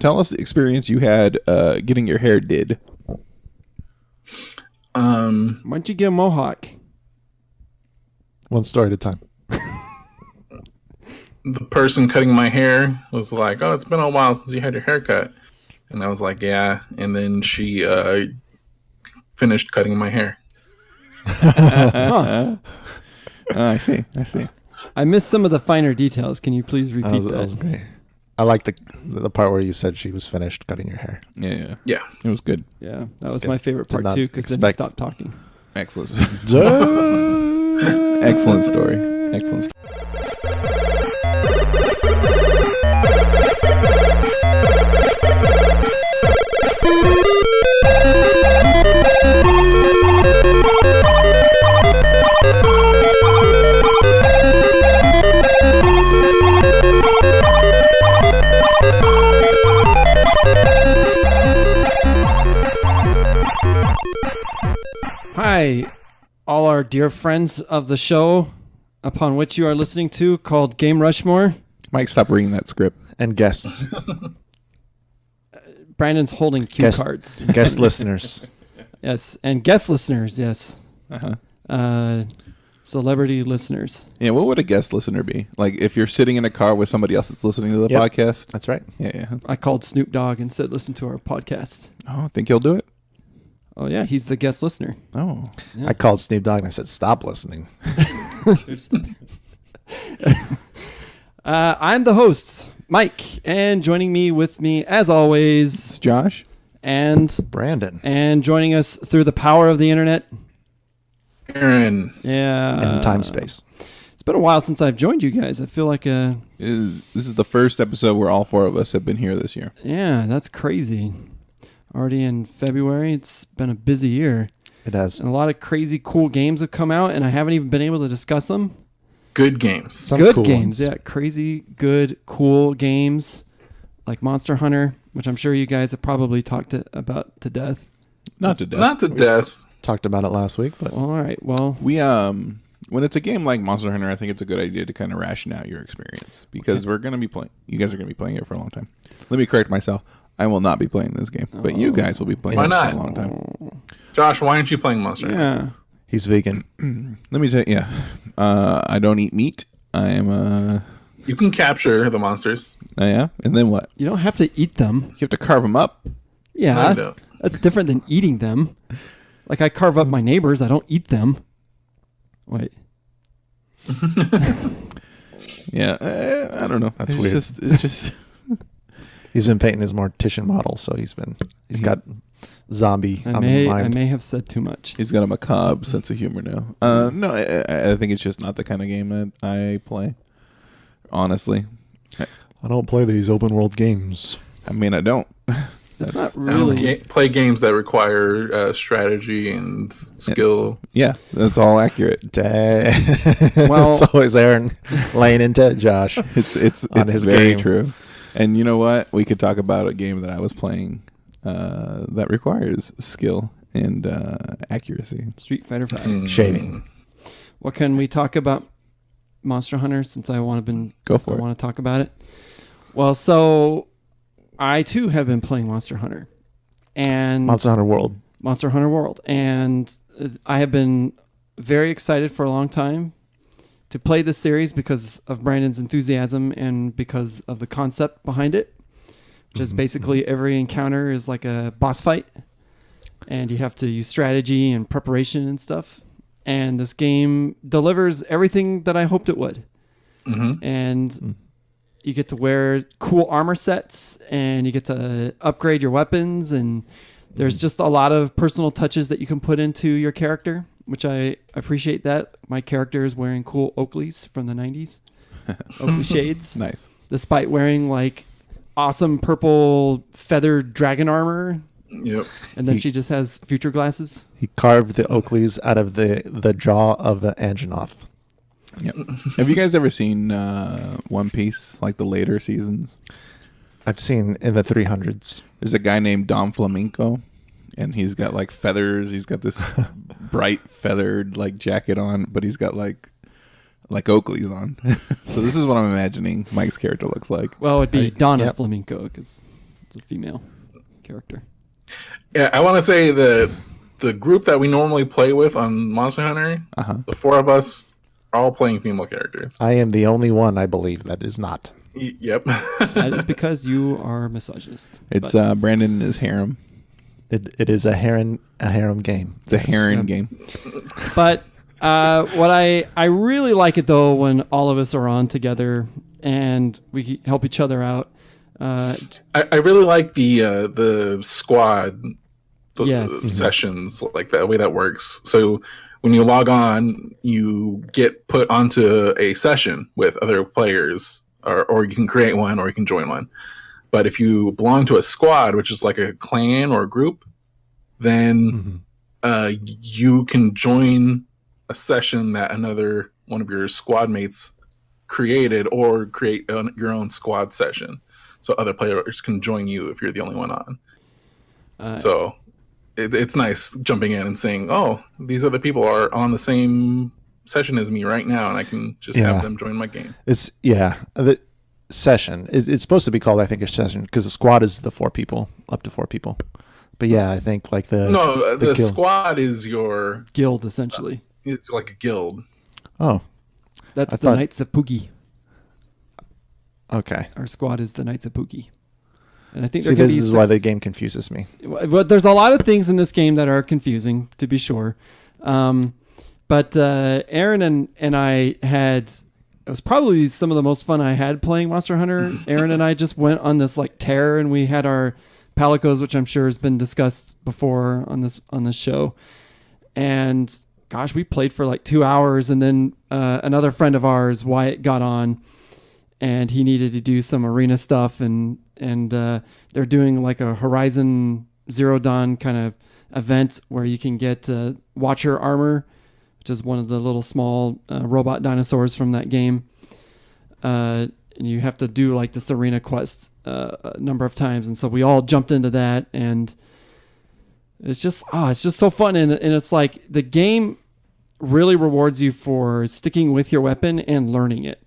tell us the experience you had getting your hair did. Why don't you get a mohawk? One story at a time. The person cutting my hair was like, "Oh, it's been a while since you had your haircut," and I was like, "Yeah." And then she finished cutting my hair. I see. I missed some of the finer details. Can you please repeat that? That was great. I like the part where you said she was finished cutting your hair. Yeah. It was good. Yeah, that was my favorite part too, because then you stopped talking. Excellent. Excellent story. Hi, all our dear friends of the show upon which you are listening to, called Game Rushmore. Mike, stop reading that script. And guests. Brandon's holding cue cards. Guest listeners. Yes, and guest listeners, yes. Celebrity listeners. Yeah, what would a guest listener be? Like if you're sitting in a car with somebody else that's listening to the podcast? That's right. Yeah. I called Snoop Dogg and said, listen to our podcast. Oh, think he'll do it? Oh, yeah, he's the guest listener. Oh. Yeah. I called Snoop Dogg and I said, stop listening. I'm the host, Mike, and joining me as always, It's Josh and Brandon. And joining us through the power of the internet, Aaron. Yeah. In time space. It's been a while since I've joined you guys. I feel like this is the first episode where all four of us have been here this year. Yeah, that's crazy. Already in February. It's been a busy year. It has. And a lot of crazy cool games have come out, and I haven't even been able to discuss them. Good games. Some good cool games, ones. yeah. Crazy, good, cool games like Monster Hunter, which I'm sure you guys have probably talked about to death. Not to death. Not to death. Talked about it last week, but All right, well. We when it's a game like Monster Hunter, I think it's a good idea to kind of ration out your experience because we're going to be playing. You guys are going to be playing it for a long time. Let me correct myself. I will not be playing this game, but you guys will be playing Why it not? for a long time. Josh, why aren't you playing Monster Hunter? Yeah. he's vegan. Let me tell you, I don't eat meat. I am You can capture the monsters. yeah, and then what? You don't have to eat them. You have to carve them up. Yeah. No, you don't. That's different than eating them. Like I carve up my neighbors, I don't eat them. Wait. Yeah, I don't know. That's it's weird. It's just He's been painting his mortician model, so he's got zombie I on the may mind. have said too much. he's got a macabre sense of humor now. No, I think it's just not the kind of game that I play. Honestly, I don't play these open world games. I mean, I don't. It's not I don't really. play games that require strategy and skill. Yeah, that's all accurate. Well- it's always Aaron laying into Josh. It's On his very game. true. And you know what? We could talk about a game that I was playing that requires skill and accuracy. Street Fighter 5. Shaving. What can we talk about Monster Hunter since I want to talk about it? Well, so I too have been playing Monster Hunter. And Monster Hunter World. And I have been very excited for a long time to play this series because of Brandon's enthusiasm and because of the concept behind it, which is basically every encounter is like a boss fight and you have to use strategy and preparation and stuff. And this game delivers everything that I hoped it would. Mm-hmm. And you get to wear cool armor sets and you get to upgrade your weapons, and there's just a lot of personal touches that you can put into your character, which I appreciate that. My character is wearing cool Oakleys from the 90s. Oakley shades. Nice. Despite wearing like awesome purple feathered dragon armor. Yep. And then she just has future glasses. He carved the Oakleys out of the jaw of an Anjanoth. Yep. Have you guys ever seen One Piece, like the later seasons? I've seen in the 300s. There's a guy named Don Flamenco, and he's got like feathers. He's got this bright feathered like jacket on, but he's got like Oakleys on. So this is what I'm imagining Mike's character looks like. Well, it'd be Donna Yep. Flamenco because It's a female character. Yeah, I want to say that the group that we normally play with on Monster Hunter, the 4 of us are all playing female characters. I am the only one, I believe, that is not. Yep. That is because you are misogynist. It's Brandon and his harem. It is a harem game. It's a harem game. But what I really like it though when all of us are on together and we help each other out. I really like the squad Yes. sessions, like the way that works. So when you log on, you get put onto a session with other players, or you can create one or you can join one. But if you belong to a squad, which is like a clan or a group, then you can join a session that another one of your squad mates created, or create your own squad session. So other players can join you if you're the only one on. So it's nice jumping in and saying, oh, these other people are on the same session as me right now, and I can just have them join my game. The session. It's supposed to be called, I think, a session, because the squad is the 4 people, up to 4 people. But yeah, I think like the squad is your guild, essentially. It's like a guild. Oh. That's the Knights of Pookie. Okay. Our squad is the Knights of Pookie. And I think this is why the game confuses me. But there's a lot of things in this game that are confusing, to be sure. But Aaron and I had, it was probably some of the most fun I had playing Monster Hunter. Aaron and I just went on this like tear, and we had our Palicos, which I'm sure has been discussed before on this show. And gosh, we played for like 2 hours, and then another friend of ours, Wyatt, got on, and he needed to do some arena stuff, and they're doing like a Horizon Zero Dawn kind of event where you can get Watcher armor, which is one of the little small robot dinosaurs from that game. And you have to do like this arena quest a number of times, and so we all jumped into that, and it's just so fun, and it's like the game really rewards you for sticking with your weapon and learning it.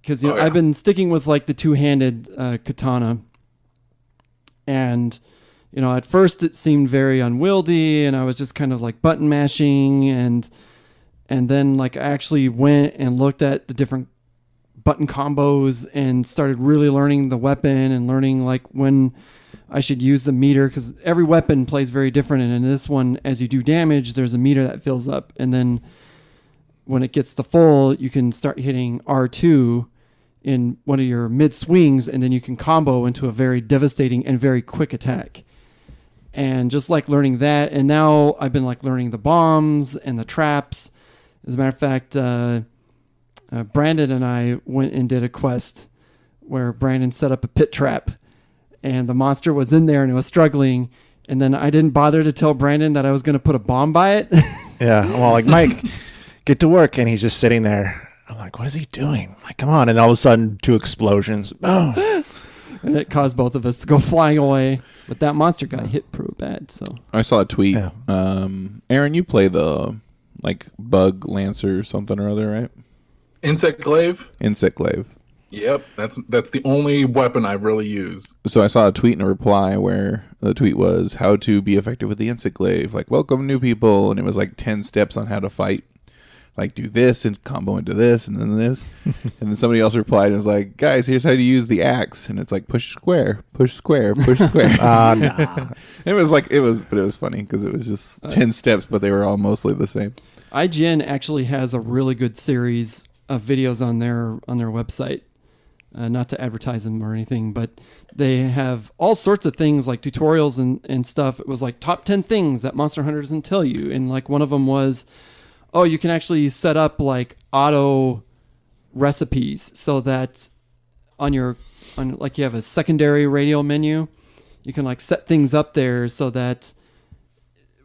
Because I've been sticking with like the two-handed katana, and at first it seemed very unwieldy, and I was just kind of like button mashing, and then like I actually went and looked at the different button combos and started really learning the weapon and learning like when I should use the meter, because every weapon plays very different, and in this one, as you do damage, there's a meter that fills up, and then when it gets to full, you can start hitting R2 in one of your mid swings, and then you can combo into a very devastating and very quick attack. And just like learning that, and now I've been like learning the bombs and the traps. As a matter of fact, Brandon and I went and did a quest where Brandon set up a pit trap, and the monster was in there and it was struggling. And then I didn't bother to tell Brandon that I was going to put a bomb by it. Yeah. I'm all like, Mike, get to work. And he's just sitting there. I'm like, what is he doing? I'm like, come on. And all of a sudden, 2 explosions. Boom. And it caused both of us to go flying away. But that monster got hit pretty bad. So I saw a tweet. Yeah. Aaron, you play the like bug lancer or something or other, right? Insect glaive. Insect glaive. Yep, that's the only weapon I've really used. So I saw a tweet and a reply where the tweet was how to be effective with the insect glaive, like welcome new people, and it was like 10 steps on how to fight. Like do this and combo into this and then this. And then somebody else replied and was like, guys, here's how to use the axe. And it's like push square, push square, push square. Nah. It was funny because it was just 10 steps, but they were all mostly the same. IGN actually has a really good series of videos on their website. Not to advertise them or anything, but they have all sorts of things like tutorials and stuff. It was like top 10 things that Monster Hunter doesn't tell you. And like one of them was, you can actually set up like auto recipes so that on like you have a secondary radial menu, you can like set things up there so that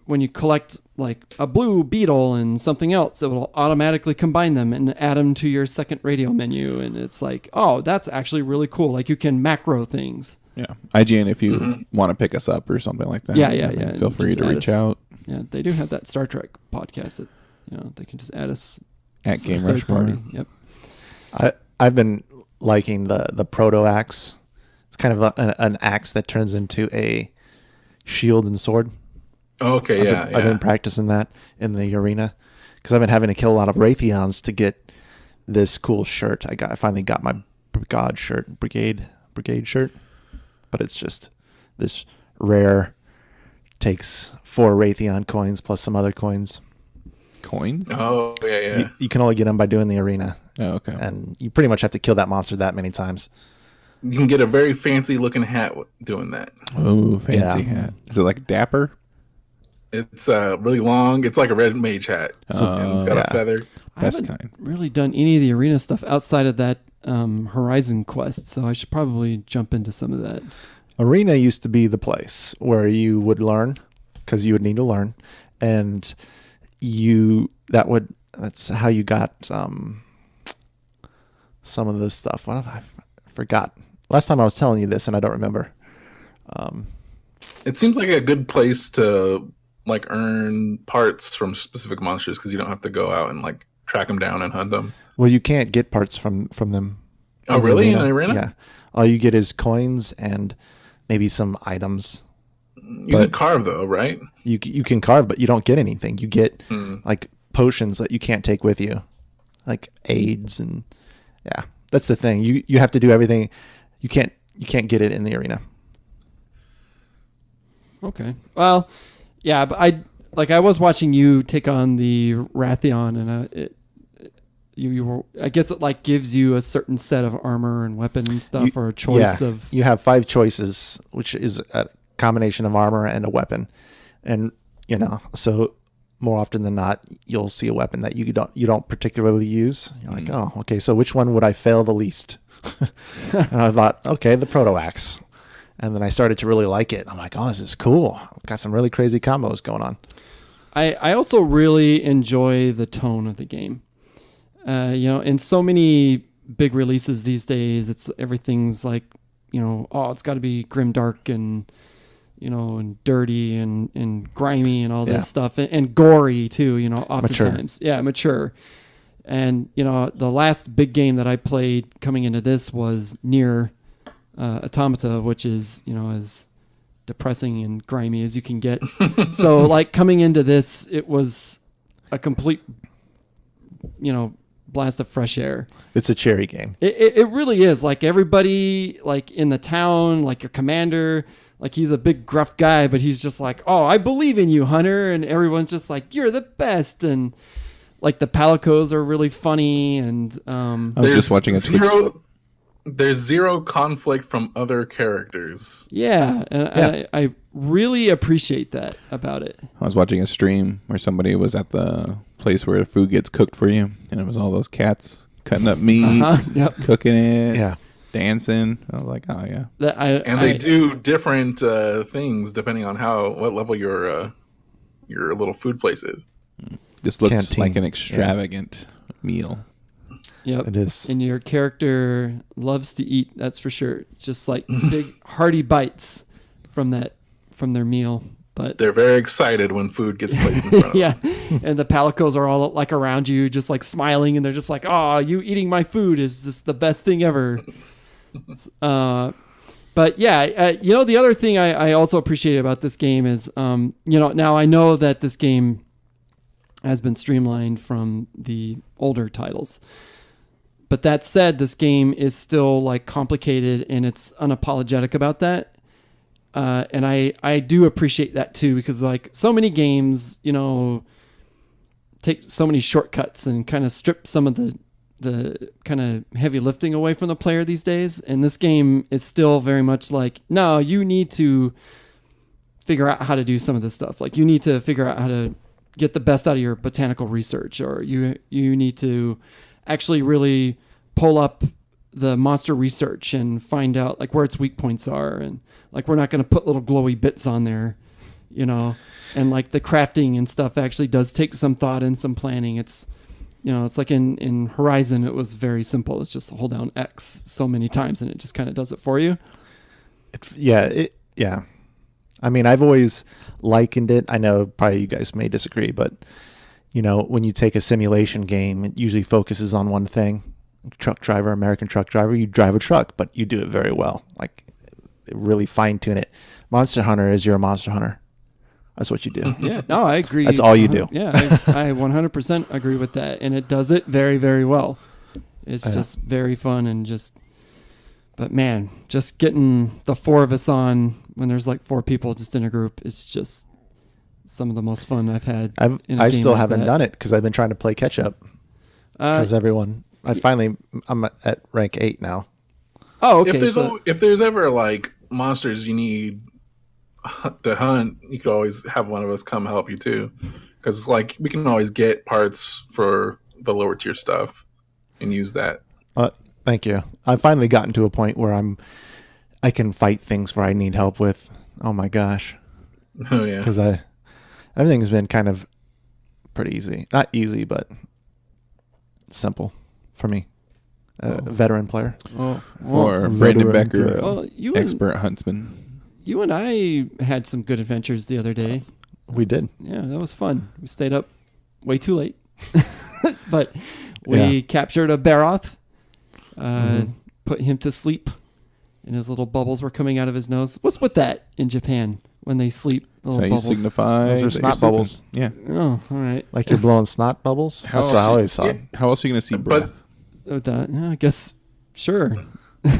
when you collect like a blue beetle and something else, it will automatically combine them and add them to your second radio menu. And it's like, oh, that's actually really cool. Like you can macro things. Yeah. IGN, if you want to pick us up or something like that. Yeah. Feel free to reach out. Yeah. They do have that Star Trek podcast that, they can just add us at Game Rushmore. Yep. I've been liking the proto axe It's kind of an axe that turns into a shield and sword. Okay, I've been practicing that in the arena because I've been having to kill a lot of Raytheons to get this cool shirt. I finally got my brigade shirt, but it's just this rare. Takes 4 Raytheon coins plus some other coins. Coins? Oh, yeah. You can only get them by doing the arena. Oh, okay. And you pretty much have to kill that monster that many times. You can get a very fancy looking hat doing that. Oh, fancy hat. Is it like Dapper? It's really long. It's like a red mage hat. And it's got a feather. I haven't really done any of the arena stuff outside of that Horizon quest, so I should probably jump into some of that. Arena used to be the place where you would learn, because you would need to learn, and that's how you got some of this stuff. Well, I forgot. Last time I was telling you this, and I don't remember. It seems like a good place to like earn parts from specific monsters because you don't have to go out and like track them down and hunt them. Well, you can't get parts from them. Oh, really? In Arena? Yeah. All you get is coins and maybe some items. You can carve though, right? You can carve, but you don't get anything. You get like potions that you can't take with you, like aids, and yeah, that's the thing. You have to do everything. You can't get it in the arena. Okay. Well, yeah, but I was watching you take on the Rathion, and you were, I guess it like gives you a certain set of armor and weapon and stuff, or a choice of. You have 5 choices, which is a combination of armor and a weapon, and so more often than not, you'll see a weapon that you don't particularly use. You're like, oh, okay, so which one would I fail the least? And I thought, okay, the proto axe, and then I started to really like it. I'm like, oh, this is cool. Got some really crazy combos going on. I also really enjoy the tone of the game. In so many big releases these days, everything's like, it's got to be grimdark and, and dirty and grimy and all this stuff, and gory too, oftentimes. Mature. Yeah, mature. And, the last big game that I played coming into this was Nier Automata, which is, as depressing and grimy as you can get. So, like, coming into this, it was a complete, blast of fresh air. It's a cherry game. It really is. Like, everybody, like, in the town, like your commander, like, he's a big gruff guy, but he's just like, oh, I believe in you, Hunter. And everyone's just like, you're the best. And like the palicos are really funny. And I was just watching a there's zero conflict from other characters. Yeah, and I really appreciate that about it. I was watching a stream where somebody was at the place where food gets cooked for you, and it was all those cats cutting up meat, cooking it, dancing. I was like, oh yeah. They do different things depending on what level your little food place is. This looked like an extravagant meal. Yep. It is. And your character loves to eat, that's for sure. Just like big hearty bites from their meal. But they're very excited when food gets placed in front of them. Yeah. And the palicos are all like around you, just like smiling, and they're just like, oh, you eating my food is just the best thing ever. But yeah, the other thing I also appreciate about this game is, now I know that this game has been streamlined from the older titles. But that said, this game is still like complicated, and it's unapologetic about that. And I do appreciate that too, because like so many games, take so many shortcuts and kind of strip some of the kind of heavy lifting away from the player these days. And this game is still very much like, no, you need to figure out how to do some of this stuff. Like you need to figure out how to get the best out of your botanical research, or you need to actually really pull up the monster research and find out like where its weak points are. And like, we're not going to put little glowy bits on there, and like the crafting and stuff actually does take some thought and some planning. It's, it's like in Horizon, it was very simple. It's just hold down X so many times and it just kind of does it for you. Yeah. I mean, I've always likened it. I know probably you guys may disagree, but when you take a simulation game, it usually focuses on one thing. Truck driver, American truck driver, you drive a truck, but you do it very well. Like really fine tune it. Monster Hunter is your Monster Hunter. That's what you do. Yeah, no, I agree. That's all you do. Yeah, I 100% agree with that, and it does it very, very well. It's just very fun and but man, just getting the 4 of us on when there's like 4 people just in a group, it's just some of the most fun I've had. I still haven't done it because I've been trying to play catch up. Because I'm at rank 8 now. Oh, okay. If there's ever like monsters you need to hunt, you could always have one of us come help you too, because like we can always get parts for the lower tier stuff and use that. Thank you. I've finally gotten to a point where I can fight things where I need help with. Oh my gosh. Oh yeah. Because everything's been kind of pretty easy. Not easy, but simple for me. Veteran player. For Brandon Becker, well, expert huntsman. You and I had some good adventures the other day. We did. Yeah, that was fun. We stayed up way too late, but we captured a Baroth, put him to sleep, and his little bubbles were coming out of his nose. What's with that in Japan when they sleep? Little So bubbles. you signify Those are that snot you're sleeping. bubbles. Yeah. Oh, all right. Like you're blowing snot bubbles? That's what I always saw. How else are you going to see breath? With that, yeah, I guess sure.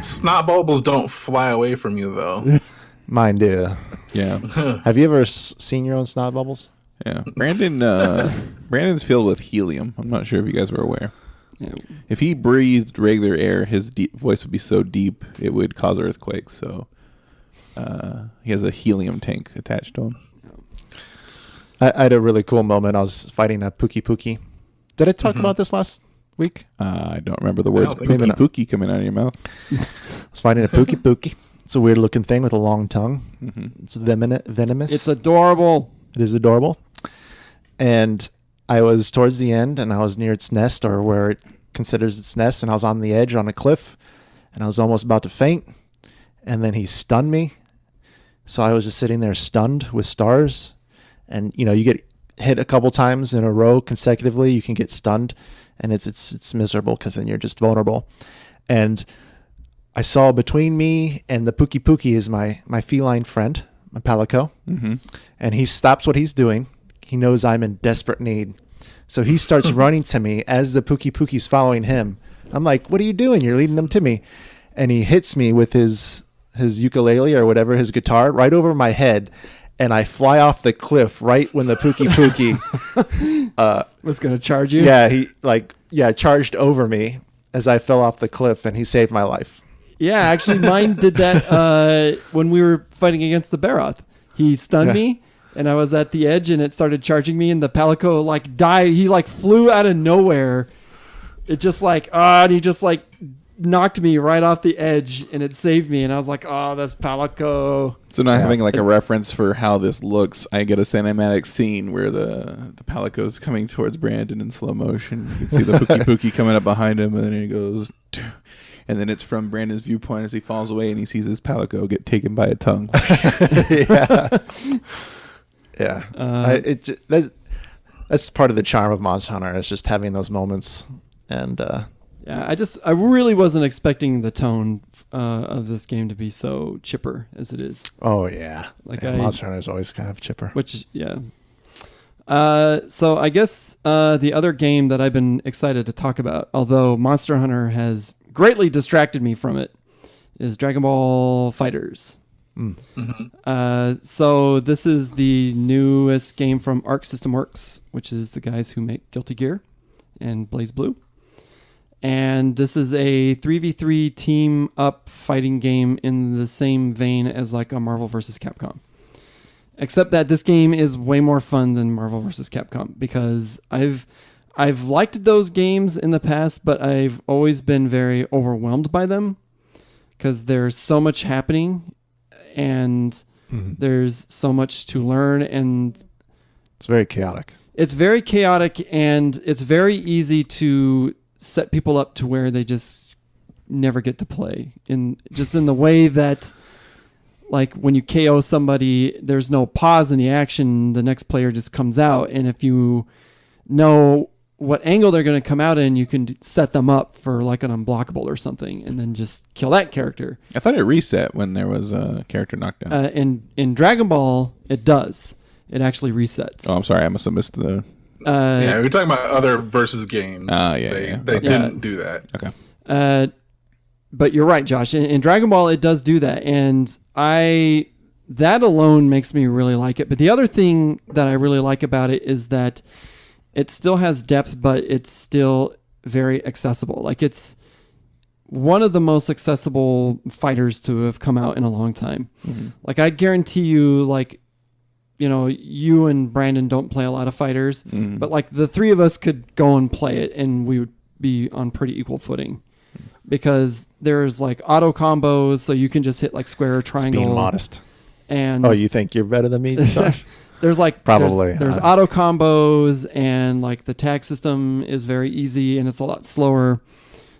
Snot bubbles don't fly away from you though. Mine do. Yeah. Have you ever seen your own snot bubbles? Yeah. Brandon's filled with helium. I'm not sure if you guys were aware. Yeah. If he breathed regular air, his voice would be so deep it would cause earthquakes. So he has a helium tank attached to him. I had a really cool moment. I was fighting a Pookie. Did I talk about this last week? I don't remember the words don't think pookie so. pookie coming out of your mouth. I was fighting a Pookie. It's a weird looking thing with a long tongue. Mm-hmm. It's venomous. It's adorable. It is adorable. And I was towards the end, and I was near its nest, or where it considers its nest, and I was on the edge on a cliff, and I was almost about to faint, and then he stunned me. So I was just sitting there stunned with stars, and you get hit a couple times in a row consecutively, you can get stunned, and it's miserable because then you're just vulnerable. And I saw between me and the Pookie is my feline friend, my Palico. Mm-hmm. And he stops what he's doing. He knows I'm in desperate need. So he starts running to me as the Pookie's following him. I'm like, what are you doing? You're leading them to me. And he hits me with his ukulele or whatever, his guitar, right over my head. And I fly off the cliff right when the Pookie Was going to charge you? he charged over me as I fell off the cliff, and he saved my life. Yeah, actually, mine did that when we were fighting against the Baroth. He stunned me, and I was at the edge, and it started charging me, and the Palico died. He flew out of nowhere. It just and he just knocked me right off the edge, and it saved me. And I was like, oh, that's Palico. So not having a reference for how this looks, I get a cinematic scene where the Palico's coming towards Brandon in slow motion. You can see the Pookie coming up behind him, and then he goes, and then it's from Brandon's viewpoint as he falls away, and he sees his Palico get taken by a tongue. That's part of the charm of Monster Hunter. It's just having those moments, and I really wasn't expecting the tone of this game to be so chipper as it is. Oh yeah, Monster Hunter is always kind of chipper. So I guess the other game that I've been excited to talk about, although Monster Hunter has greatly distracted me from it, is Dragon Ball Fighters. Mm. So this is the newest game from Arc System Works, which is the guys who make Guilty Gear and Blaze Blue. And this is a 3v3 team up fighting game in the same vein as a Marvel vs. Capcom. Except that this game is way more fun than Marvel vs. Capcom, because I've liked those games in the past, but I've always been very overwhelmed by them because there's so much happening and there's so much to learn, and it's very chaotic. It's very chaotic, and it's very easy to set people up to where they just never get to play in the way that when you KO somebody, there's no pause in the action. The next player just comes out. And if you know what angle they're going to come out in, you can set them up for like an unblockable or something, and then just kill that character. I thought it reset when there was a character knockdown. In Dragon Ball, it does. It actually resets. Oh, I'm sorry. I must have missed the... yeah, we're talking about other versus games. They didn't do that. Okay. But you're right, Josh. In Dragon Ball, it does do that, and that alone makes me really like it. But the other thing that I really like about it is that it still has depth, but it's still very accessible. Like, it's one of the most accessible fighters to have come out in a long time. Mm-hmm. Like, I guarantee you, like, you know, you and Brandon don't play a lot of fighters, but like the three of us could go and play it and we would be on pretty equal footing, because there's like auto combos. So you can just hit like square or triangle. Being modest. And you think you're better than me, Josh? There's like probably there's auto combos, and like the tag system is very easy, and it's a lot slower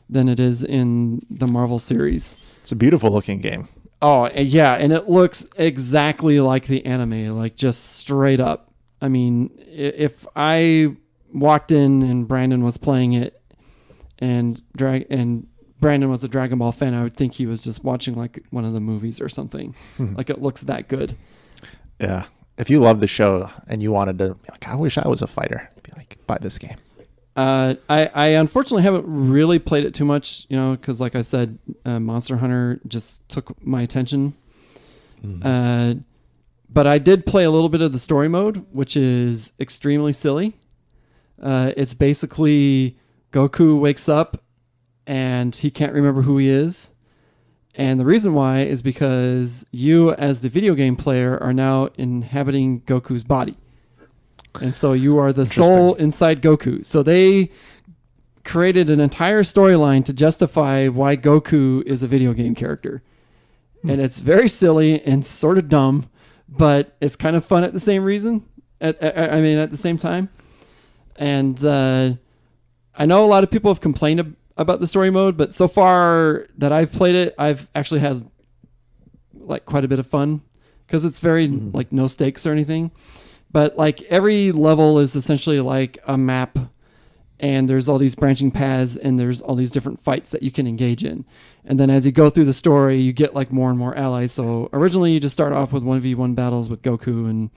than it is in the Marvel series. It's a beautiful looking game. Oh yeah, and it looks exactly like the anime, like just straight up. I mean, if I walked in and Brandon was playing it, and Brandon was a Dragon Ball fan, I would think he was just watching like one of the movies or something. Like, it looks that good. Yeah. If you love the show and you wanted to be like, I wish I was a fighter, I'd be like, buy this game. I unfortunately haven't really played it too much, you know, because like I said, Monster Hunter just took my attention. But I did play a little bit of the story mode, which is extremely silly. It's basically Goku wakes up and he can't remember who he is. And the reason why is because you, as the video game player, are now inhabiting Goku's body. And so you are the soul inside Goku. So they created an entire storyline to justify why Goku is a video game character. And it's very silly and sort of dumb, but it's kind of fun at the same reason. At the same time. And I know a lot of people have complained about the story mode, but so far that I've played it, I've actually had like quite a bit of fun, because it's very like no stakes or anything. But like every level is essentially like a map, and there's all these branching paths, and there's all these different fights that you can engage in. And then as you go through the story, you get like more and more allies. So originally you just start off with 1v1 battles with Goku, and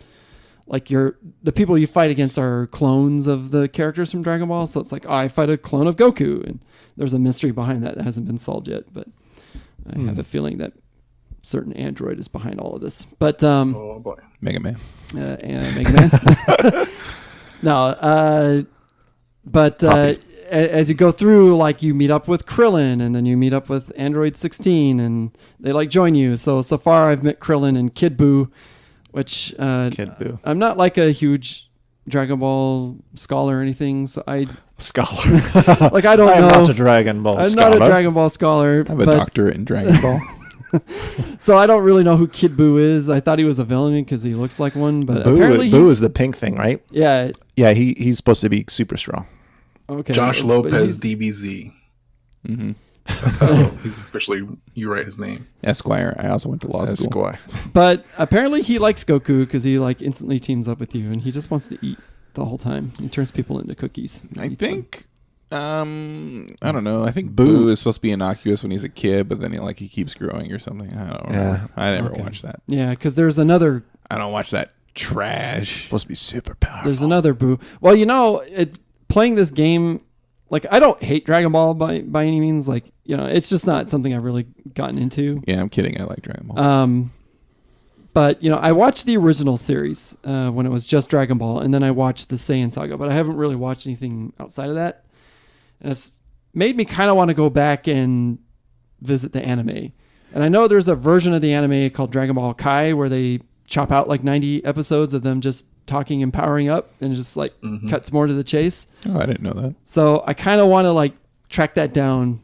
like the people you fight against are clones of the characters from Dragon Ball. So it's like, I fight a clone of Goku, and there's a mystery behind that hasn't been solved yet. But I have a feeling that certain android is behind all of this. But oh boy, Mega Man. Mega Man. No, but as you go through, like you meet up with Krillin, and then you meet up with Android 16, and they like join you. So far I've met Krillin and Kid Buu, which Kid Buu. I'm not like a huge Dragon Ball scholar or anything, so Scholar. like I don't know. I'm not a Dragon Ball I'm scholar. not a Dragon Ball scholar. I have a doctorate in Dragon Ball. So I don't really know who Kid Buu is. I thought he was a villain because he looks like one, but apparently Buu is the pink thing, right? Yeah. Yeah, he's supposed to be super strong. Okay. Josh Lopez, DBZ. He's officially, you write his name. Esquire. I also went to law school. Esquire. But apparently he likes Goku because he like instantly teams up with you, and he just wants to eat the whole time. He turns people into cookies. I think, I don't know. I think Boo is supposed to be innocuous when he's a kid, but then he keeps growing or something. I don't know. I never watched that. Yeah, because there's another. I don't watch that trash. It's supposed to be super powerful. There's another Boo. Well, you know, playing this game, like I don't hate Dragon Ball by any means. Like, you know, it's just not something I've really gotten into. Yeah, I'm kidding. I like Dragon Ball. But, you know, I watched the original series when it was just Dragon Ball, and then I watched the Saiyan Saga, but I haven't really watched anything outside of that. And it's made me kind of want to go back and visit the anime. And I know there's a version of the anime called Dragon Ball Kai where they chop out like 90 episodes of them just talking and powering up, and just like cuts more to the chase. Oh, I didn't know that. So I kind of want to like track that down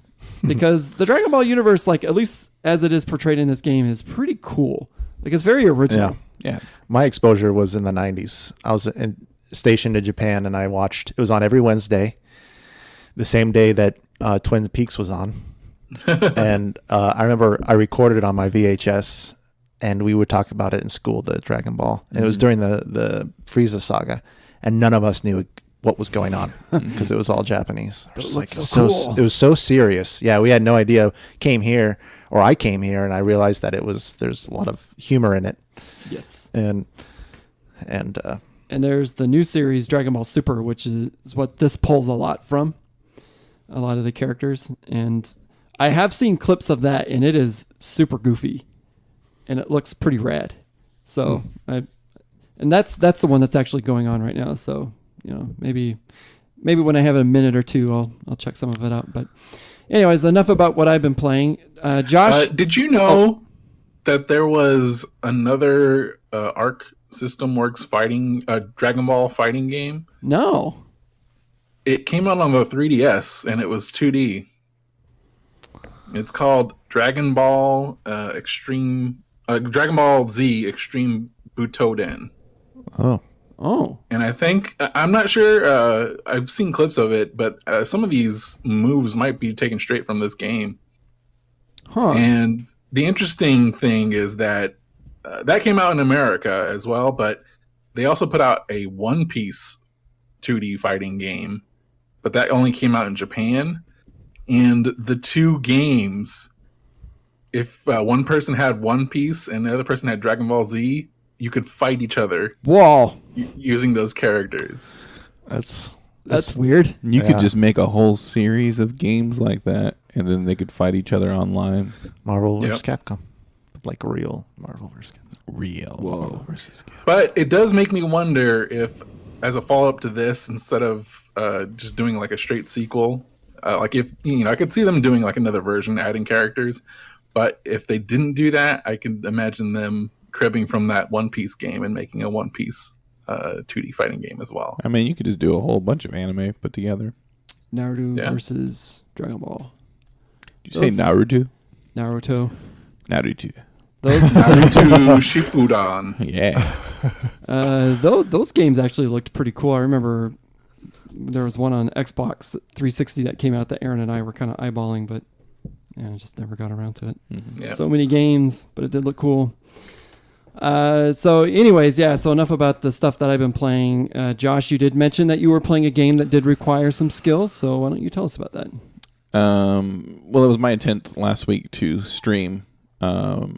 because the Dragon Ball universe, like at least as it is portrayed in this game, is pretty cool. Like it's very original. Yeah. My exposure was in the 90s. I was stationed in Japan, and I watched, it was on every Wednesday, the same day that Twin Peaks was on. And I remember I recorded it on my VHS, and we would talk about it in school, the Dragon Ball. And it was during the Frieza saga, and none of us knew what was going on because it was all Japanese. But it Just looked like, so cool. it was so serious. Yeah, we had no idea. I came here, and I realized that there's a lot of humor in it. Yes. And there's the new series Dragon Ball Super, which is what this pulls a lot from. A lot of the characters, and I have seen clips of that, and it is super goofy, and it looks pretty rad. So and that's the one that's actually going on right now. So maybe when I have a minute or two, I'll check some of it out. But anyways, enough about what I've been playing. Josh, did you know that there was another Arc System Works fighting Dragon Ball fighting game? No. It came out on the 3DS and it was 2D. It's called Dragon Ball Dragon Ball Z Extreme Butoden. oh, And I think I'm not sure. I've seen clips of it, but some of these moves might be taken straight from this game. Huh. And the interesting thing is that that came out in America as well, but they also put out a One Piece 2D fighting game. But that only came out in Japan. And the two games, if one person had One Piece and the other person had Dragon Ball Z, you could fight each other. Whoa. Using those characters. that's weird. You Yeah. could just make a whole series of games like that, and then they could fight each other online. Marvel versus Capcom, like real Marvel versus Capcom. Real Marvel versus Capcom. But it does make me wonder if, as a follow-up to this, instead of just doing like a straight sequel, like if I could see them doing like another version, adding characters. But if they didn't do that, I can imagine them cribbing from that One Piece game and making a One Piece 2D fighting game as well. I mean, you could just do a whole bunch of anime put together. Naruto Yeah. versus Dragon Ball. Did you say Naruto? Naruto. Naruto. Those Naruto Shippuden. Yeah. those games actually looked pretty cool. I remember there was one on Xbox 360 that came out that Aaron and I were kind of eyeballing, but I just never got around to it. Yeah. So many games, but it did look cool. So anyways, so enough about the stuff that I've been playing. Josh, you did mention that you were playing a game that did require some skills, so why don't you tell us about that? Well, it was my intent last week to stream, so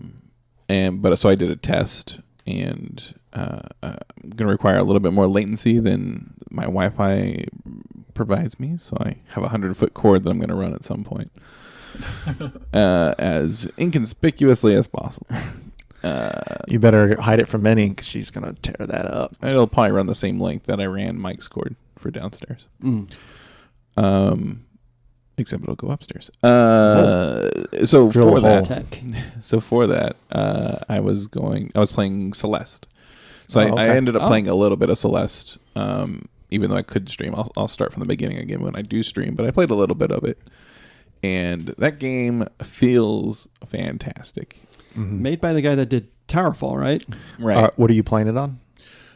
I did a test, and I'm going to require a little bit more latency than my Wi-Fi provides me. So I have a 100-foot cord that I'm going to run at some point, as inconspicuously as possible. You better hide it from Minnie because she's gonna tear that up. It'll probably run the same length that I ran Mike's cord for downstairs. Except it'll go upstairs. So Drill for a that, Tech. I was playing Celeste. So I okay. ended up playing a little bit of Celeste, even though I could stream. I'll start from the beginning again when I do stream, but I played a little bit of it. And that game feels fantastic. Made by the guy that did Towerfall, right? Right. What are you playing it on?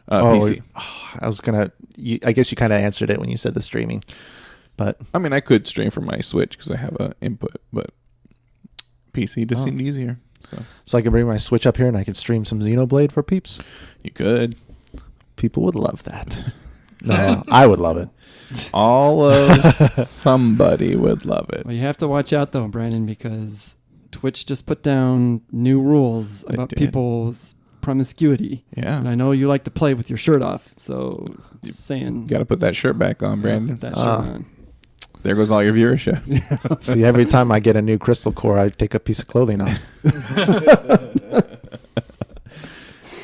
PC. I was I guess you kind of answered it when you said the streaming, but I mean, I could stream from my Switch because I have an input, but PC just seemed easier. so I can bring my Switch up here and I can stream some Xenoblade for peeps. You could. People would love that. No, I would love it. All of somebody would love it. Well, you have to watch out though, Brandon, because Twitch just put down new rules about did. people's promiscuity. Yeah. And I know you like to play with your shirt off, so just saying. You got to put that shirt back on, Brandon. Put that shirt on. There goes all your viewership. See, every time I get a new crystal core, I take a piece of clothing off.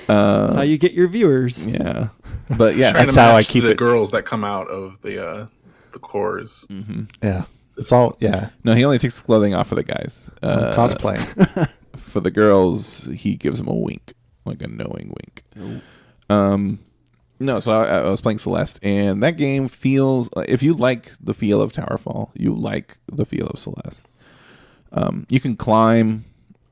That's how you get your viewers. Yeah. But yeah, Trying That's to how I match keep the it. girls that come out of the cores. Yeah, it's all no, he only takes the clothing off for the guys. cosplay. For the girls, he gives them a wink, like a knowing wink. No, so I was playing Celeste, and that game feels, if you like the feel of Towerfall, you like the feel of Celeste. You can climb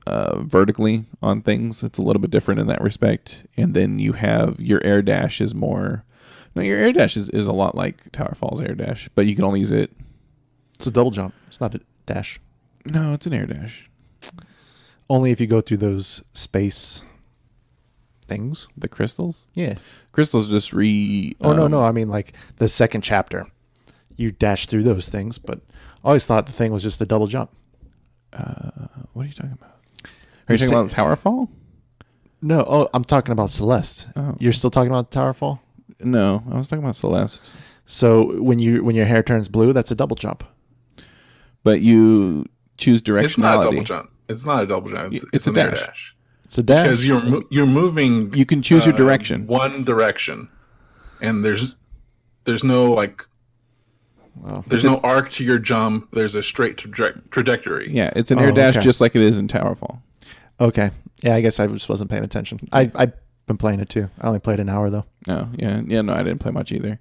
vertically on things. It's a little bit different in that respect. And then you have your air dash is more... No, your air dash is a lot like Towerfall's air dash, but you can only use it... It's a double jump. It's not a dash. No, it's an air dash. Only if you go through those space things. The crystals? Yeah. Crystals just No. I mean, like the second chapter, you dash through those things, but I always thought the thing was just a double jump. What are you talking about? Are you talking about Tower Fall? No. Oh, I'm talking about Celeste. Oh. You're still talking about Tower Fall? No, I was talking about Celeste. So when your hair turns blue, that's a double jump. But you choose directionality. It's not a double jump. It's not a double jump. It's a an air dash. dash. It's a dash. Because you're moving. You can choose your direction. One direction, and there's no like. There's no arc to your jump. There's a straight trajectory. Yeah, it's an air dash just like it is in Tower Fall. Okay. Yeah, I guess I just wasn't paying attention. I've been playing it too. I only played an hour though. Oh, yeah. No, I didn't play much either.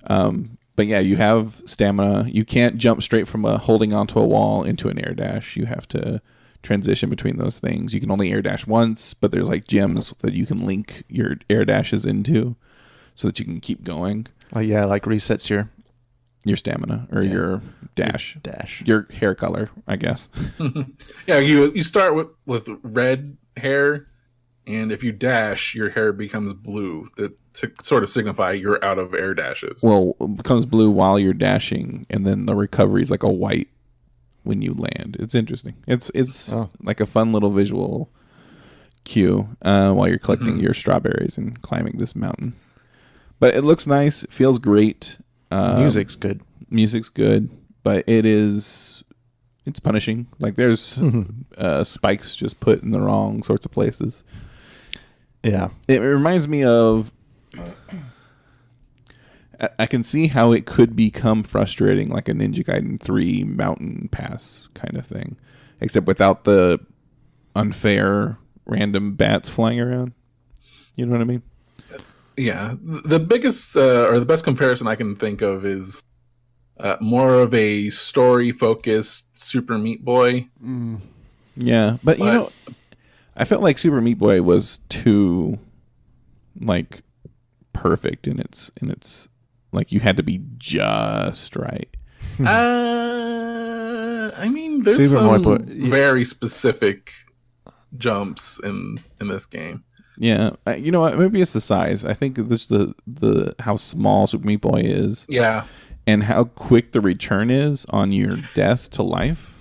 But yeah, you have stamina. You can't jump straight from holding onto a wall into an air dash. You have to transition between those things. You can only air dash once, but there's like gems that you can link your air dashes into so that you can keep going. Oh yeah, like resets your stamina or your dash. Your hair color, I guess. Yeah, you start with red hair, and if you dash, your hair becomes blue to sort of signify you're out of air dashes. Well, it becomes blue while you're dashing, and then the recovery is like a white when you land. It's interesting. It's like a fun little visual cue while you're collecting your strawberries and climbing this mountain. But it looks nice. It feels great. Music's good. Music's good, but it's punishing. Like there's spikes just put in the wrong sorts of places. Yeah. It reminds me of, I can see how it could become frustrating, like a Ninja Gaiden 3 mountain pass kind of thing, except without the unfair random bats flying around. You know what I mean? Yeah. The biggest or the best comparison I can think of is more of a story-focused Super Meat Boy. Yeah, but you know, I felt like Super Meat Boy was too like perfect in its like you had to be just right. I mean, there's some very specific jumps in this game. Yeah, you know what? Maybe it's the size. I think this the how small Super Meat Boy is. Yeah, and how quick the return is on your death to life.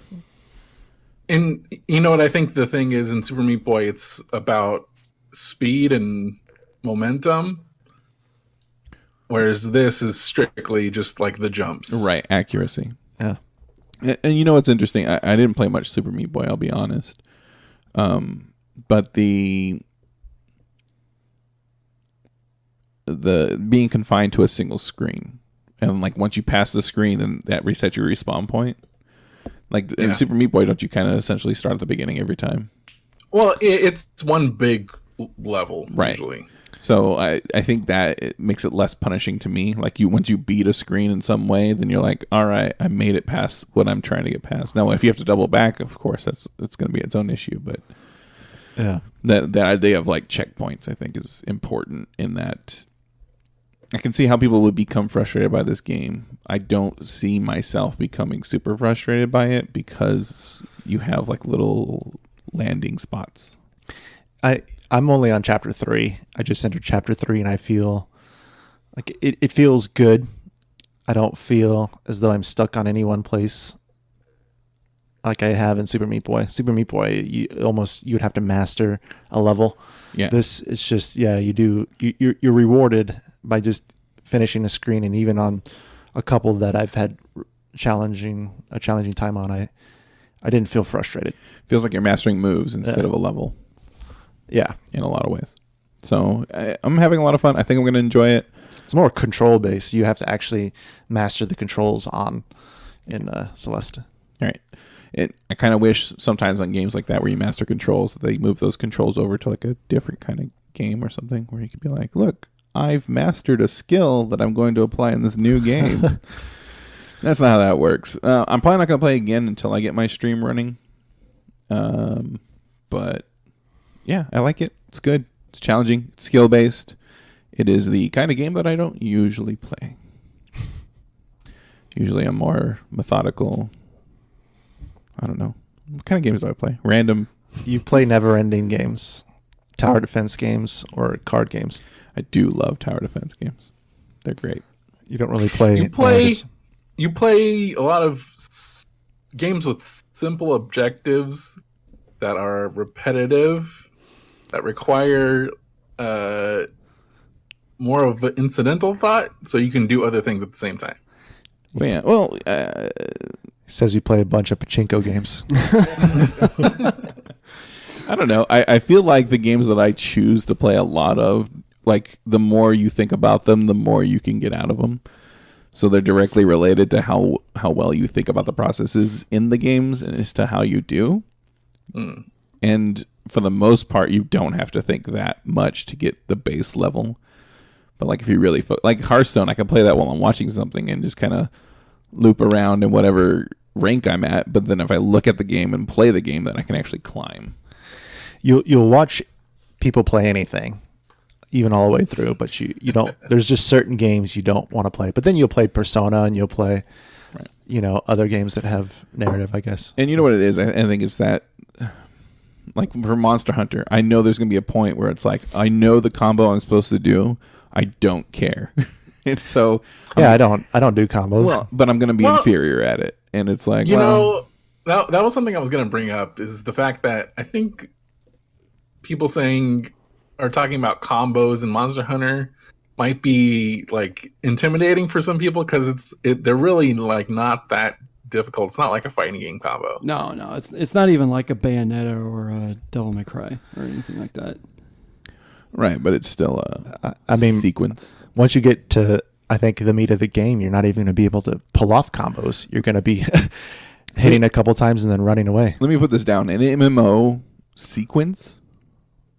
And you know what I think the thing is in Super Meat Boy, it's about speed and momentum, whereas this is strictly just like the jumps. Right, accuracy. Yeah. And you know what's interesting? I didn't play much Super Meat Boy, I'll be honest. But the being confined to a single screen, and like once you pass the screen, then that resets your respawn point. Like in Super Meat Boy, don't you kind of essentially start at the beginning every time? Well, it's one big level, right. Usually. So I think that it makes it less punishing to me. Like once you beat a screen in some way, then you're like, all right, I made it past what I'm trying to get past. Now, if you have to double back, of course, it's going to be its own issue. But yeah, that idea of like checkpoints, I think, is important in that. I can see how people would become frustrated by this game. I don't see myself becoming super frustrated by it because you have like little landing spots. I'm only on chapter 3. I just entered chapter 3 and I feel like it feels good. I don't feel as though I'm stuck on any one place like I have in Super Meat Boy. Super Meat Boy, you'd have to master a level. Yeah. This is just you're rewarded by just finishing a screen, and even on a couple that I've had a challenging time on, I didn't feel frustrated. Feels like you're mastering moves instead of a level. Yeah, in a lot of ways. So I'm having a lot of fun. I think I'm going to enjoy it. It's more control based. You have to actually master the controls in Celeste. All right. I kind of wish sometimes on games like that where you master controls that they move those controls over to like a different kind of game or something where you could be like, look, I've mastered a skill that I'm going to apply in this new game. That's not how that works. I'm probably not going to play again until I get my stream running. But yeah, I like it. It's good. It's challenging. It's skill-based. It is the kind of game that I don't usually play. Usually I'm more methodical. I don't know. What kind of games do I play? Random. You play never-ending games. tower defense games or card games? I do love tower defense games. They're great. You don't really play. You play a lot of games with simple objectives that are repetitive, that require more of an incidental thought, so you can do other things at the same time. Well, yeah. Well, He says you play a bunch of pachinko games. I don't know. I feel like the games that I choose to play a lot of, like, the more you think about them, the more you can get out of them. So they're directly related to how well you think about the processes in the games and as to how you do. And for the most part, you don't have to think that much to get the base level. But like if you really like Hearthstone, I can play that while I'm watching something and just kind of loop around in whatever rank I'm at. But then if I look at the game and play the game, then I can actually climb. You'll watch people play anything, even all the way through, but you don't. There's just certain games you don't want to play. But then you'll play Persona and you'll play, other games that have narrative, I guess. And you know what it is? I think it's that, like for Monster Hunter, I know there's gonna be a point where it's like I know the combo I'm supposed to do. I don't care. And so I don't do combos. Well, but I'm gonna be inferior at it, and it's like that was something I was gonna bring up is the fact that I think people are talking about combos in Monster Hunter might be like intimidating for some people because they're really like not that difficult. It's not like a fighting game combo. No, it's not even like a Bayonetta or a Devil May Cry or anything like that. Right, but it's still a sequence. Once you get to, I think, the meat of the game, you're not even going to be able to pull off combos. You're going to be hitting a couple times and then running away. Let me put this down. An MMO sequence,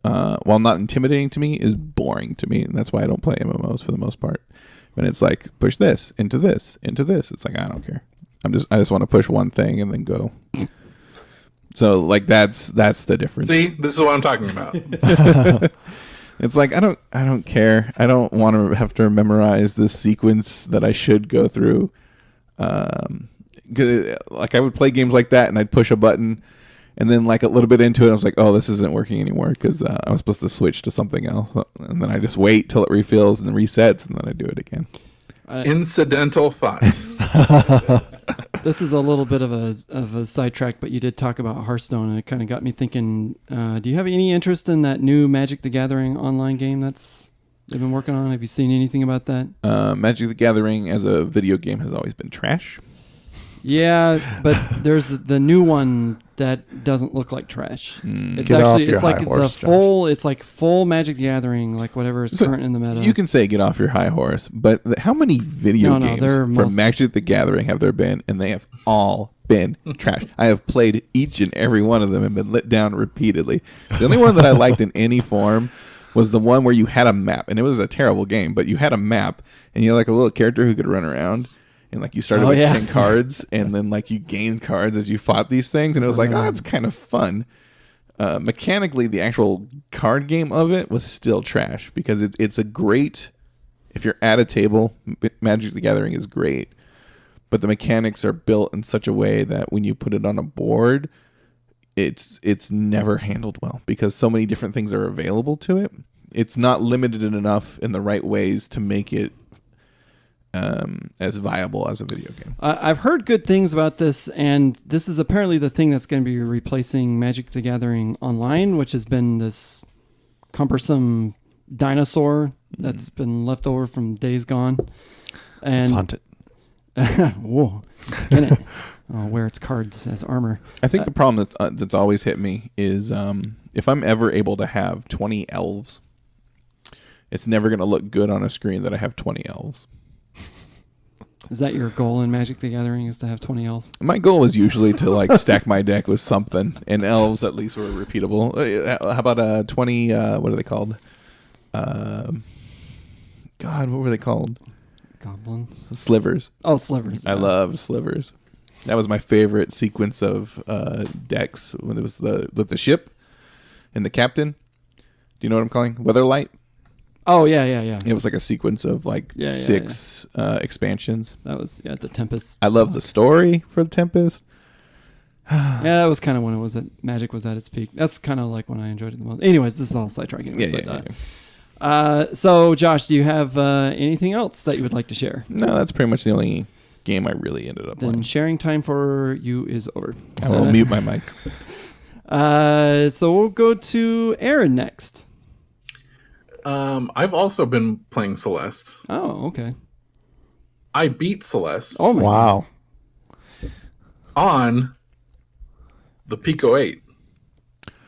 while not intimidating to me, is boring to me, and that's why I don't play MMOs for the most part. When it's like push this into this into this, it's like I don't care. I just want to push one thing and then go. So like that's the difference. See, this is what I'm talking about. It's like I don't care. I don't want to have to memorize this sequence that I should go through. Like I would play games like that, and I'd push a button, and then like a little bit into it, I was like, "Oh, this isn't working anymore," because I was supposed to switch to something else, and then I just wait till it refills and then resets, and then I do it again. Incidental thought. This is a little bit of a sidetrack, but you did talk about Hearthstone, and it kind of got me thinking. Do you have any interest in that new Magic the Gathering online game they've been working on? Have you seen anything about that? Magic the Gathering as a video game has always been trash. Yeah, but there's the new one that doesn't look like trash. It's like full Magic the Gathering, like whatever is current in the meta. You can say get off your high horse, but how many video games from Magic the Gathering have there been? And they have all been trash. I have played each and every one of them and been let down repeatedly. The only one that I liked in any form was the one where you had a map, and it was a terrible game, but you had a map, and you're like a little character who could run around. And like you started with 10 cards, and then like you gained cards as you fought these things, and it was like, oh, that's kind of fun. Mechanically, the actual card game of it was still trash because it's a great. If you're at a table, Magic the Gathering is great, but the mechanics are built in such a way that when you put it on a board, it's never handled well because so many different things are available to it. It's not limited enough in the right ways to make it as viable as a video game. I've heard good things about this, and this is apparently the thing that's going to be replacing Magic the Gathering Online, which has been this cumbersome dinosaur that's been left over from days gone. And let's hunt it. Whoa, skin it. Wear its cards as armor. I think the problem that's always hit me is if I'm ever able to have 20 elves, it's never going to look good on a screen that I have 20 elves. Is that your goal in Magic the Gathering, is to have 20 elves? My goal was usually to like stack my deck with something, and elves at least were repeatable. How about 20, what are they called? God, what were they called? Goblins? Slivers. Oh, slivers. I love slivers. That was my favorite sequence of decks when it was with the ship and the captain. Do you know what I'm calling? Weatherlight? Oh, yeah. It was like a sequence of like six expansions. That was, the Tempest. I love the story for the Tempest. Yeah, that was kind of when Magic was at its peak. That's kind of like when I enjoyed it the most. Anyways, this is all sidetracking. So, Josh, do you have anything else that you would like to share? No, that's pretty much the only game I really ended up Then playing. sharing time for you is over. I will mute my mic. So we'll go to Aaron next. I've also been playing Celeste. Oh, okay. I beat Celeste Oh my Wow. on the Pico 8.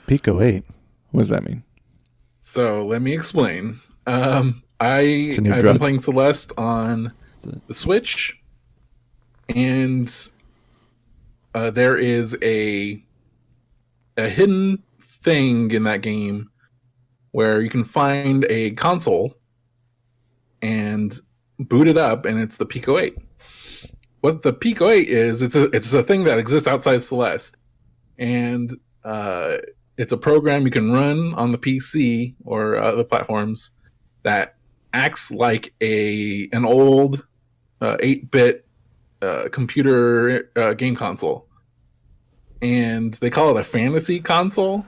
Pico 8. What does that mean? So let me explain. I've a new been drug. playing Celeste on God. the Switch, and there is a hidden thing in that game where you can find a console and boot it up, and it's the Pico 8. What the Pico 8 is, it's a thing that exists outside Celeste, and it's a program you can run on the PC or other platforms that acts like an old 8-bit computer game console. And they call it a fantasy console.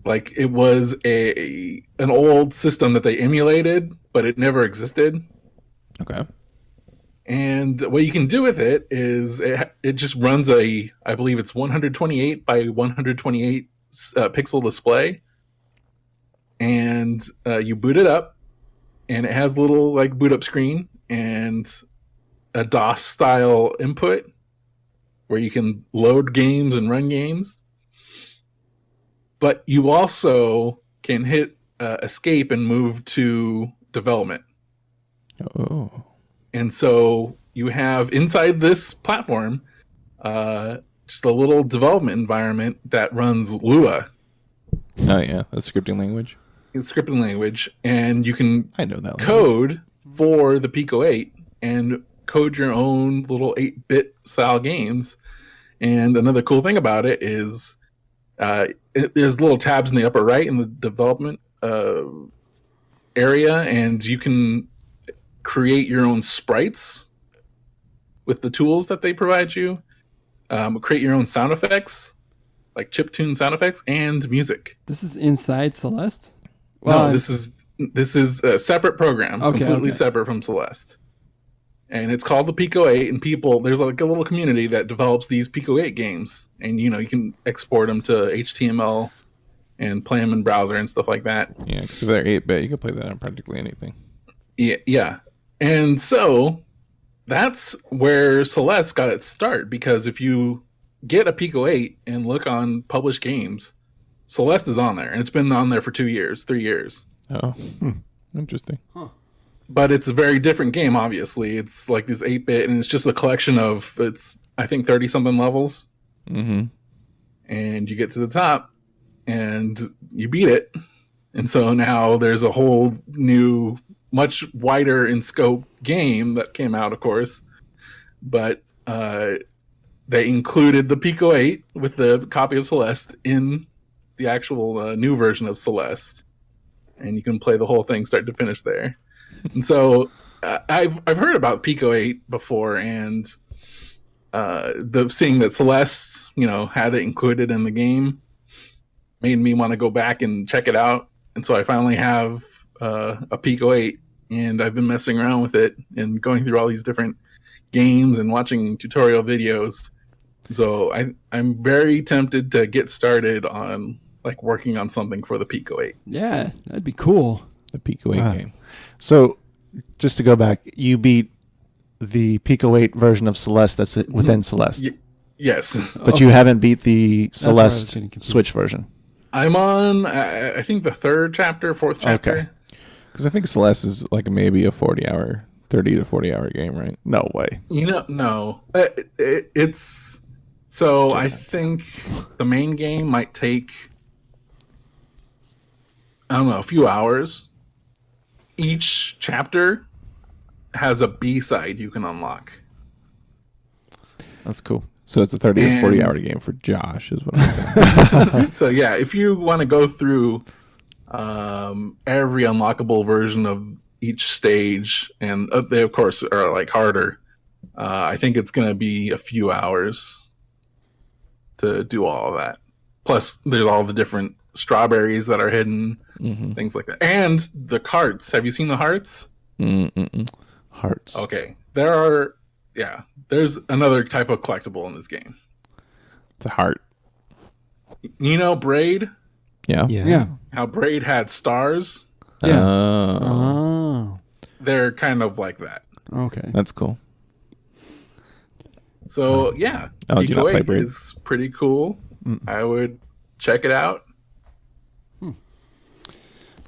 Like it was an old system that they emulated, but it never existed. Okay. And what you can do with it is it just runs I believe it's 128 by 128 pixel display, and you boot it up, and it has a little like boot up screen and a DOS style input where you can load games and run games. But you also can hit escape and move to development. Oh. And so you have inside this platform just a little development environment that runs Lua. Oh yeah, that's scripting language. It's scripting language, and you can I know that language. code for the Pico 8 and code your own little 8-bit style games. And another cool thing about it is there's little tabs in the upper right in the development area, and you can create your own sprites with the tools that they provide you. Create your own sound effects, like chiptune sound effects and music. This is inside Celeste? No, this is a separate program, completely okay. separate from Celeste. And it's called the Pico 8, and there's like a little community that develops these Pico 8 games, and you can export them to HTML and play them in browser and stuff like that. Yeah, because if they're 8-bit, you can play that on practically anything. Yeah. And so that's where Celeste got its start, because if you get a Pico 8 and look on published games, Celeste is on there, and it's been on there for 3 years. Oh, interesting. But it's a very different game, obviously. It's like this 8-bit, and it's just a collection of, I think, 30-something levels. Mm-hmm. And you get to the top, and you beat it. And so now there's a whole new, much wider in scope game that came out, of course. But they included the Pico 8 with the copy of Celeste in the actual new version of Celeste. And you can play the whole thing start to finish there. And so I've heard about Pico 8 before, and seeing that Celeste, had it included in the game made me want to go back and check it out. And so I finally have a Pico 8, and I've been messing around with it and going through all these different games and watching tutorial videos. So I'm very tempted to get started on like working on something for the Pico 8. Yeah, that'd be cool. The Pico 8 game. So, just to go back, you beat the Pico 8 version of Celeste that's within Celeste. Yes. But you haven't beat the where I was Celeste getting confused. Switch version. I'm on, I think, the fourth chapter. Okay. Because I think Celeste is like maybe a 30 to 40 hour game, right? No way. No. It's... So I think the main game might take, I don't know, a few hours. Each chapter has a B-side you can unlock. That's cool. So it's a 30 to 40 hour game for Josh, is what I'm saying. So yeah, if you want to go through every unlockable version of each stage, and they of course are like harder, I think it's going to be a few hours to do all of that. Plus, there's all the different strawberries that are hidden, things like that. And the carts. Have you seen the hearts? Hearts. Okay. There's another type of collectible in this game. It's a heart. You know Braid? Yeah. Yeah. How Braid had stars? Yeah. Oh. They're kind of like that. Okay. That's cool. So, yeah. Oh, do you not Pico play 8 Braid? is pretty cool. I would check it out.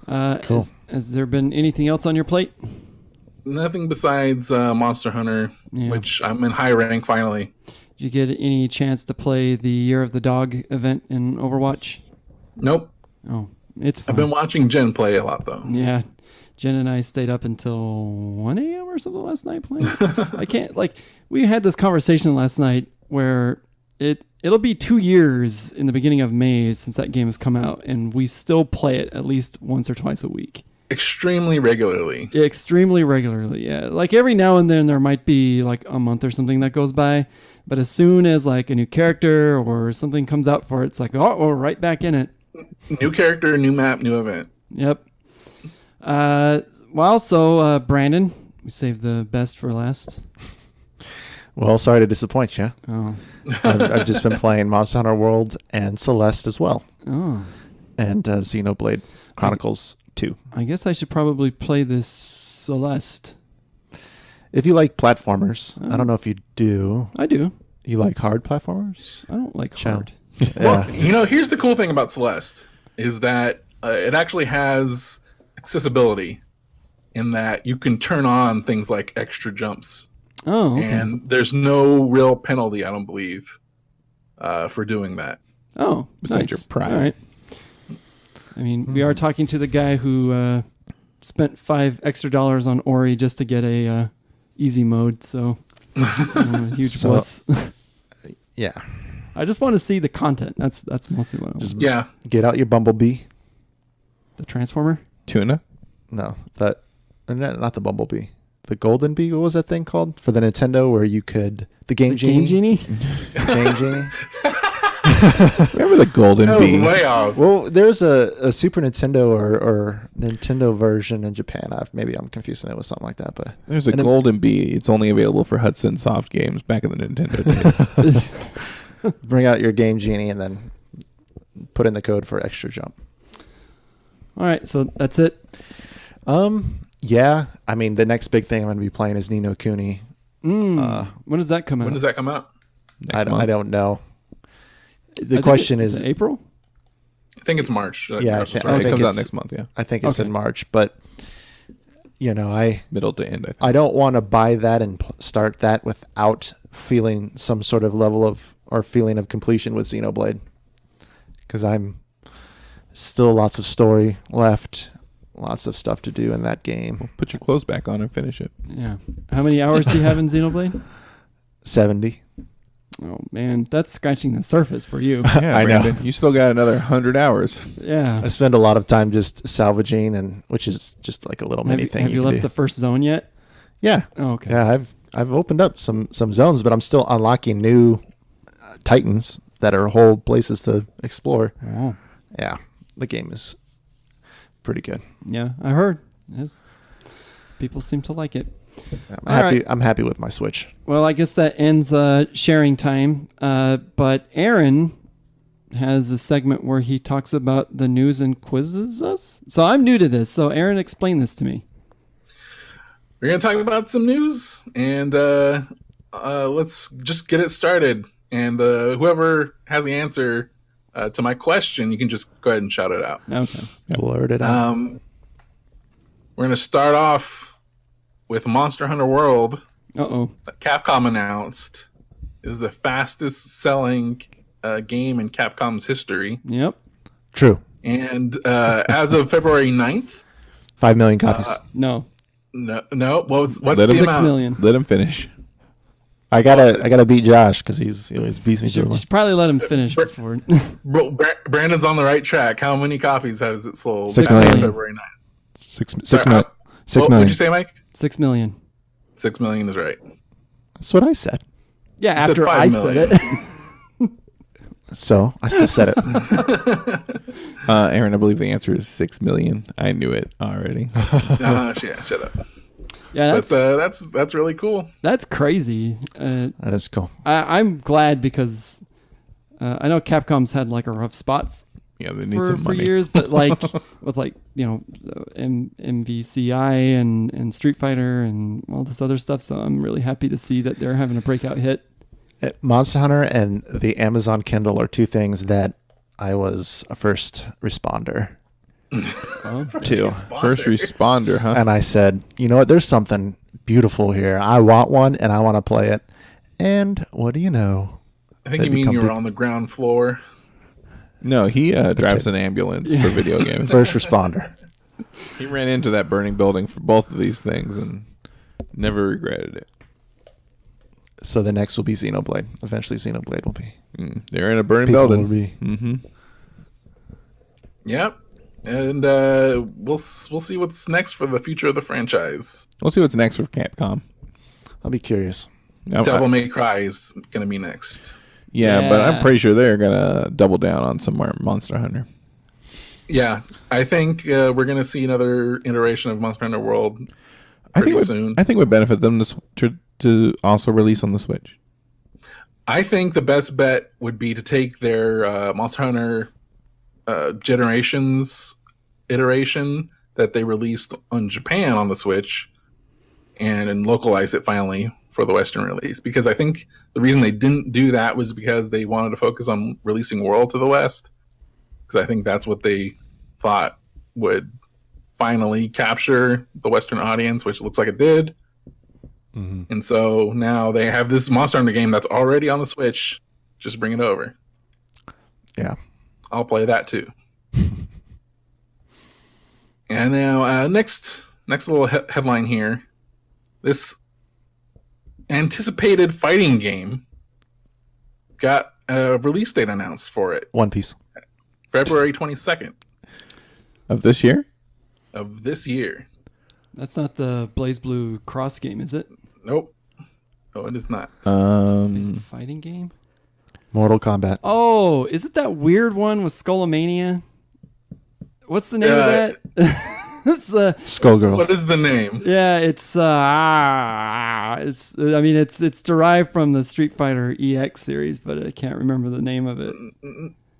Cool. Has there been anything else on your plate? Nothing besides Monster Hunter, which I'm in high rank finally. Did you get any chance to play the Year of the Dog event in Overwatch? Nope. Oh, it's fun. I've been watching Jen play a lot, though. Yeah. Jen and I stayed up until 1 a.m. or something last night playing. I can't, we had this conversation last night where it'll be 2 years in the beginning of May since that game has come out, and we still play it at least once or twice a week. Extremely regularly. Extremely regularly, yeah. Like every now and then there might be like a month or something that goes by, but as soon as like a new character or something comes out for it, it's like, oh, we're right back in it. New character, new map, new event. Yep. Brandon, we saved the best for last. Well, sorry to disappoint you. Oh. I've just been playing Monster Hunter World and Celeste as well. Oh. And Xenoblade Chronicles 2. I guess I should probably play this Celeste. If you like platformers, I don't know if you do. I do. You like hard platformers? I don't like Ciao. hard. Well, here's the cool thing about Celeste is that it actually has accessibility in that you can turn on things like extra jumps. Oh, okay. And there's no real penalty, I don't believe, for doing that. Oh, Besides nice. your pride. All right. I mean, we are talking to the guy who spent $5 extra on Ori just to get a easy mode, so huge plus. Yeah. I just want to see the content. That's mostly what I want. Yeah. Get out your Bumblebee. The Transformer? Tuna? No, not the Bumblebee. The Golden Bee. What was that thing called for the Nintendo where you could the Game Genie? Game Genie? Game Genie. Remember the Golden That was Bee? way off. Well, there's a Super Nintendo or Nintendo version in Japan. Maybe I'm confusing it with something like that, but There's a Golden Bee. It's only available for Hudson Soft games back in the Nintendo days. bring out your Game Genie and then put in the code for extra jump. All right, so that's it. Yeah. I mean, the next big thing I'm going to be playing is Ni no Kuni. When does that come out? When does that come out? I don't know. The I question think is it April? I think it's March. Yeah, March was I right. It think comes out it's- next month, yeah. I think it's Okay. in March, but Middle to end, I think. I don't want to buy that and start that without feeling some sort of level of or feeling of completion with Xenoblade, because I'm still lots of story left, lots of stuff to do in that game. Put your clothes back on and finish it. Yeah. How many hours do you have in Xenoblade? 70. Oh, man, that's scratching the surface for you. Yeah, I know. Brandon, you still got another 100 hours. Yeah. I spend a lot of time just salvaging, and which is just like a little mini thing. Have you can left do. the first zone yet? Yeah. Oh, okay. Yeah, I've opened up some zones, but I'm still unlocking new titans that are whole places to explore. Oh. Yeah, the game is pretty good. Yeah, I heard. Yes. People seem to like it. I'm All happy. right. I'm happy with my Switch. Well, I guess that ends sharing time. But Aaron has a segment where he talks about the news and quizzes us. So I'm new to this. So Aaron, explain this to me. We're going to talk about some news, and let's just get it started. And whoever has the answer to my question, you can just go ahead and shout it out. Okay. Blurt it out. We're going to start off with Monster Hunter World Uh-oh. that Capcom announced is the fastest selling game in Capcom's history. Yep. True. And as of February 9th, 5 million copies. No. no, what's Let the him- 6 amount? million. Let him finish. I gotta beat Josh because he always beats me You too. should probably let him finish before. Bro, Brandon's on the right track. How many copies has it sold 6 as of million. February 9th? 6 Sorry, million. 6 million. What'd you say, Mike? 6 million. 6 million is right. That's what I said. Yeah, said after 5 I million. said it. So I still said it. Aaron, I believe the answer is 6 million. I knew it already. Yeah, shut up. Yeah, But that's really cool. that's crazy. That is cool. I'm glad because I know Capcom's had like a rough spot Yeah, they need for some money. years, but like with like MVCI and Street Fighter and all this other stuff. So I'm really happy to see that they're having a breakout hit. Monster Hunter and the Amazon Kindle are two things that I was a first responder to. First responder, huh? And I said, you know what? There's something beautiful here. I want one and I want to play it. And what do you know? I think you mean you were on the ground floor. No, he drives an ambulance for video games. First responder. He ran into that burning building for both of these things and never regretted it. So the next will be Xenoblade. Eventually Xenoblade will be. They're in a burning People building. will be. Mm-hmm. Yep. And we'll see what's next for the future of the franchise. We'll see what's next for Capcom. I'll be curious. Devil May Cry is going to be next. Yeah, but I'm pretty sure they're gonna double down on some more Monster Hunter. Yeah, I think we're going to see another iteration of Monster Hunter World pretty soon. I think it would benefit them to also release on the Switch. I think the best bet would be to take their Monster Hunter Generations iteration that they released on Japan on the Switch and localize it finally for the Western release. Because I think the reason they didn't do that was because they wanted to focus on releasing World to the West. Because I think that's what they thought would finally capture the Western audience, which looks like it did. Mm-hmm. And so now they have this Monster Hunter game that's already on the Switch. Just bring it over. Yeah. I'll play that too. And now next little headline here. This anticipated fighting game got a release date announced for it. One Piece. February 22nd. Of this year? Of this year. That's not the Blaze Blue Cross game, is it? Nope. No, it is not. Fighting game? Mortal Kombat. Oh, is it that weird one with Skullomania? What's the name of that? It's Skullgirls. What is the name? Yeah, it's derived from the Street Fighter EX series, but I can't remember the name of it.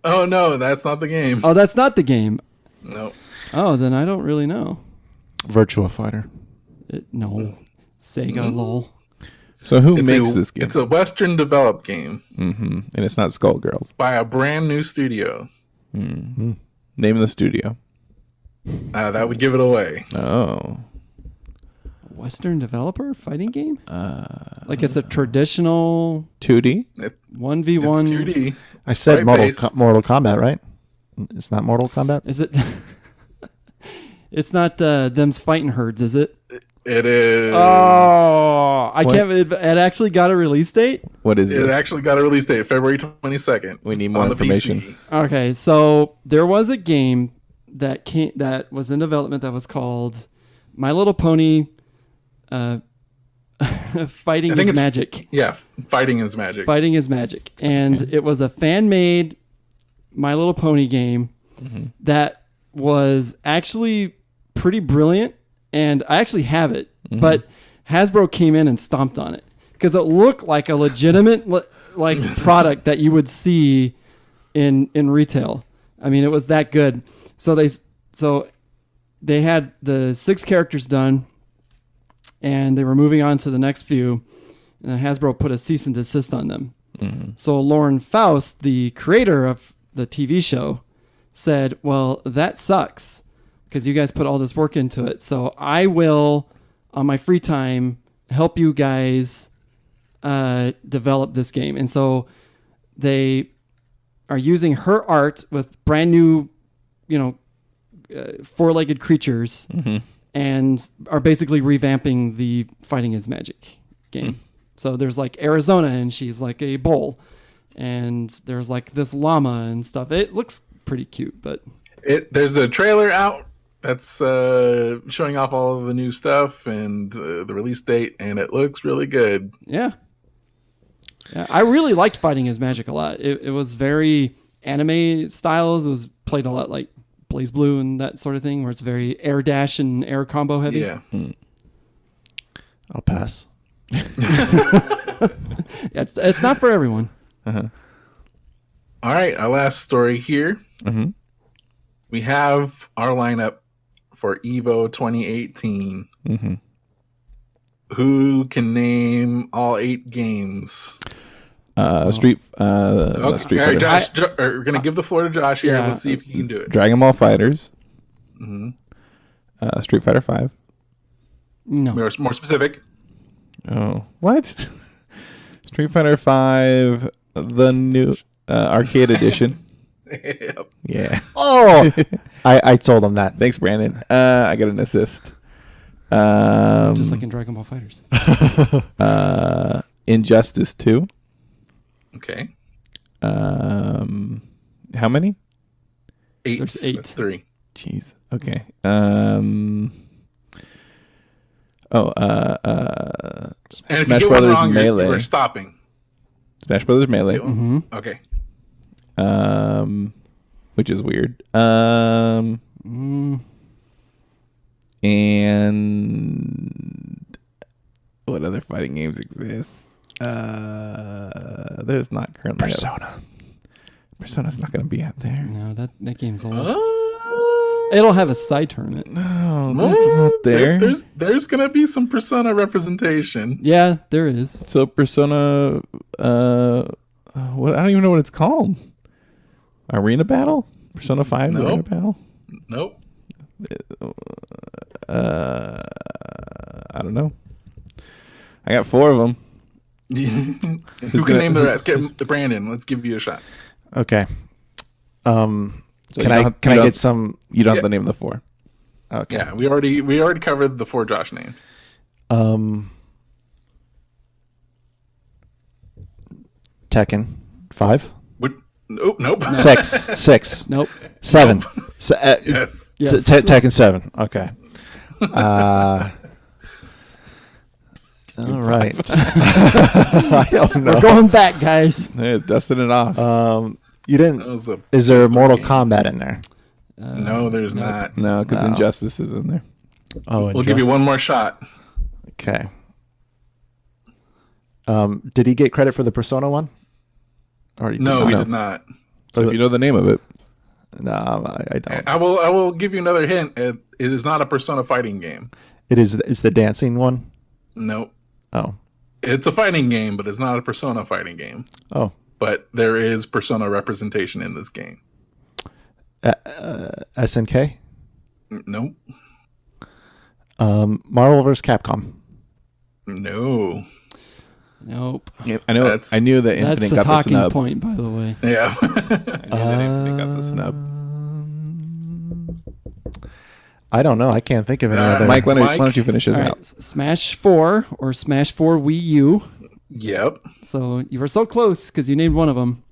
Oh no, that's not the game. Oh, that's not the game. No. Oh, then I don't really know. Virtua Fighter. No. Sega lol. So who makes this game? It's a Western developed game. Mm-hmm. And it's not Skullgirls. By a brand new studio. Name of the studio. That would give it away. Oh. Western developer fighting game? Like it's a traditional 2D? 1v1. It's 2D. I said Sprite-based. Mortal Kombat, right? It's not Mortal Kombat? Is it? It's not them's fighting herds, is it? It is. Oh, I can't. It actually got a release date. What is It this? actually got a release date, February 22nd. We need more on the information. PC. Okay, so there was a game that was in development that was called My Little Pony Fighting I think is it's- Magic. Yeah, Fighting is Magic. Fighting is Magic. And it was a fan-made My Little Pony game that was actually pretty brilliant. And I actually have it, but Hasbro came in and stomped on it because it looked like a legitimate product that you would see in retail. I mean, it was that good. So they had the 6 characters done, and they were moving on to the next few. And then Hasbro put a cease and desist on them. So Lauren Faust, the creator of the TV show, said, "Well, that sucks." Because you guys put all this work into it. So I will, on my free time, help you guys develop this game. And so they are using her art with brand new, 4-legged creatures and are basically revamping the Fighting is Magic game. So there's like Arizona and she's like a bull. And there's like this llama and stuff. It looks pretty cute, but... There's a trailer out that's showing off all of the new stuff and the release date, and it looks really good. Yeah. Yeah, I really liked Fighting as Magic a lot. It was very anime styles. It was played a lot like Blaze Blue and that sort of thing, where it's very air dash and air combo heavy. Yeah. I'll pass. It's not for everyone. Uh-huh. All right, our last story here. Mm-hmm. We have our lineup for Evo 2018. Mm-hmm. Who can name all 8 games? Street Okay, Street all right, Fighter. Josh, we're going to give the floor to Josh here. Yeah. Let's see if he can do it. Dragon Ball Fighters. hmm Street Fighter 5. No. More specific. Oh, what? Street Fighter 5, the new arcade edition. Yep. Yeah. Oh, I told him that. Thanks, Brandon. I got an assist. Just like in Dragon Ball Fighters. Injustice 2. Okay. How many? 8. There's 8. That's 3. Jeez. Okay. And if Smash you get Brothers one wrong, Melee. we're stopping. Smash Brothers Melee. Mm-hmm. Okay. Which is weird. Mm. And what other fighting games exist? There's not currently. Persona. Persona's not going to be out there. No, that game's old. Oh. It'll have a side tournament. No, that's not there. There's gonna be some Persona representation. Yeah, there is. So Persona, what? I don't even know what it's called. Arena Battle? Persona 5 Nope. Arena Battle? Nope. I don't know. I got 4 of them. Who can gonna- name the rest? Brandon, let's give you a shot. Okay. So Can you I don't- can you I don't- get some? You don't Yeah. have to name the 4. Okay. Yeah, we already covered the 4 Josh named. Tekken 5, Nope. 6, Nope. 7. Yes. Yes. Tekken 7. Okay. All right. I don't know. We're going back, guys. Hey, dusting it off. You That didn't. was a Is there pistol Mortal game. Kombat in there? No, there's not. No, because No. Injustice is in there. Oh, We'll give you one more shot. Okay. Did he get credit for the Persona one? Or he No, did we not? did not. So if you know the name of it, No, I don't. I will give you another hint. It is not a Persona fighting game. It's the dancing one. Nope. Oh, It's a fighting game, but it's not a Persona fighting game. oh. But there is Persona representation in this game. SNK. Nope. Marvel vs. Capcom. No. Nope. yeah, I know. That's- I knew that That's Infinite the got the talking snub. point, by the way. Yeah. I knew that Infinite got the snub. I don't know. I can't think of any other. Mike, why Mike? don't you finish this All right, out? Smash 4 or Smash 4 Wii U. Yep. So you were so close because you named one of them.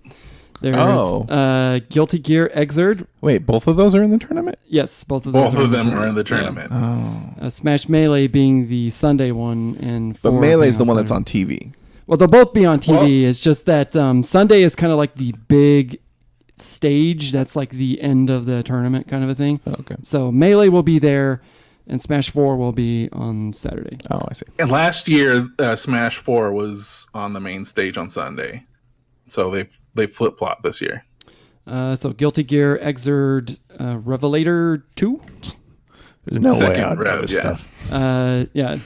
There's Oh. Guilty Gear Xrd. Wait, both of those are in the tournament? Yes, both of those Both are of in them the are in the tournament. tournament. Oh. Smash Melee being the Sunday one, and But 4 Melee's the being one that's Saturday. on TV. Well, they'll both be on TV. Well- It's just that Sunday is kind of like the big stage. That's like the end of the tournament kind of a thing. Oh, okay. So Melee will be there, and Smash 4 will be on Saturday. Oh, I see. And last year, Smash 4 was on the main stage on Sunday. So they flip-flopped this year. So Guilty Gear Xrd Revelator 2. There's no way Second I'd know rev, this yeah. stuff. Yeah.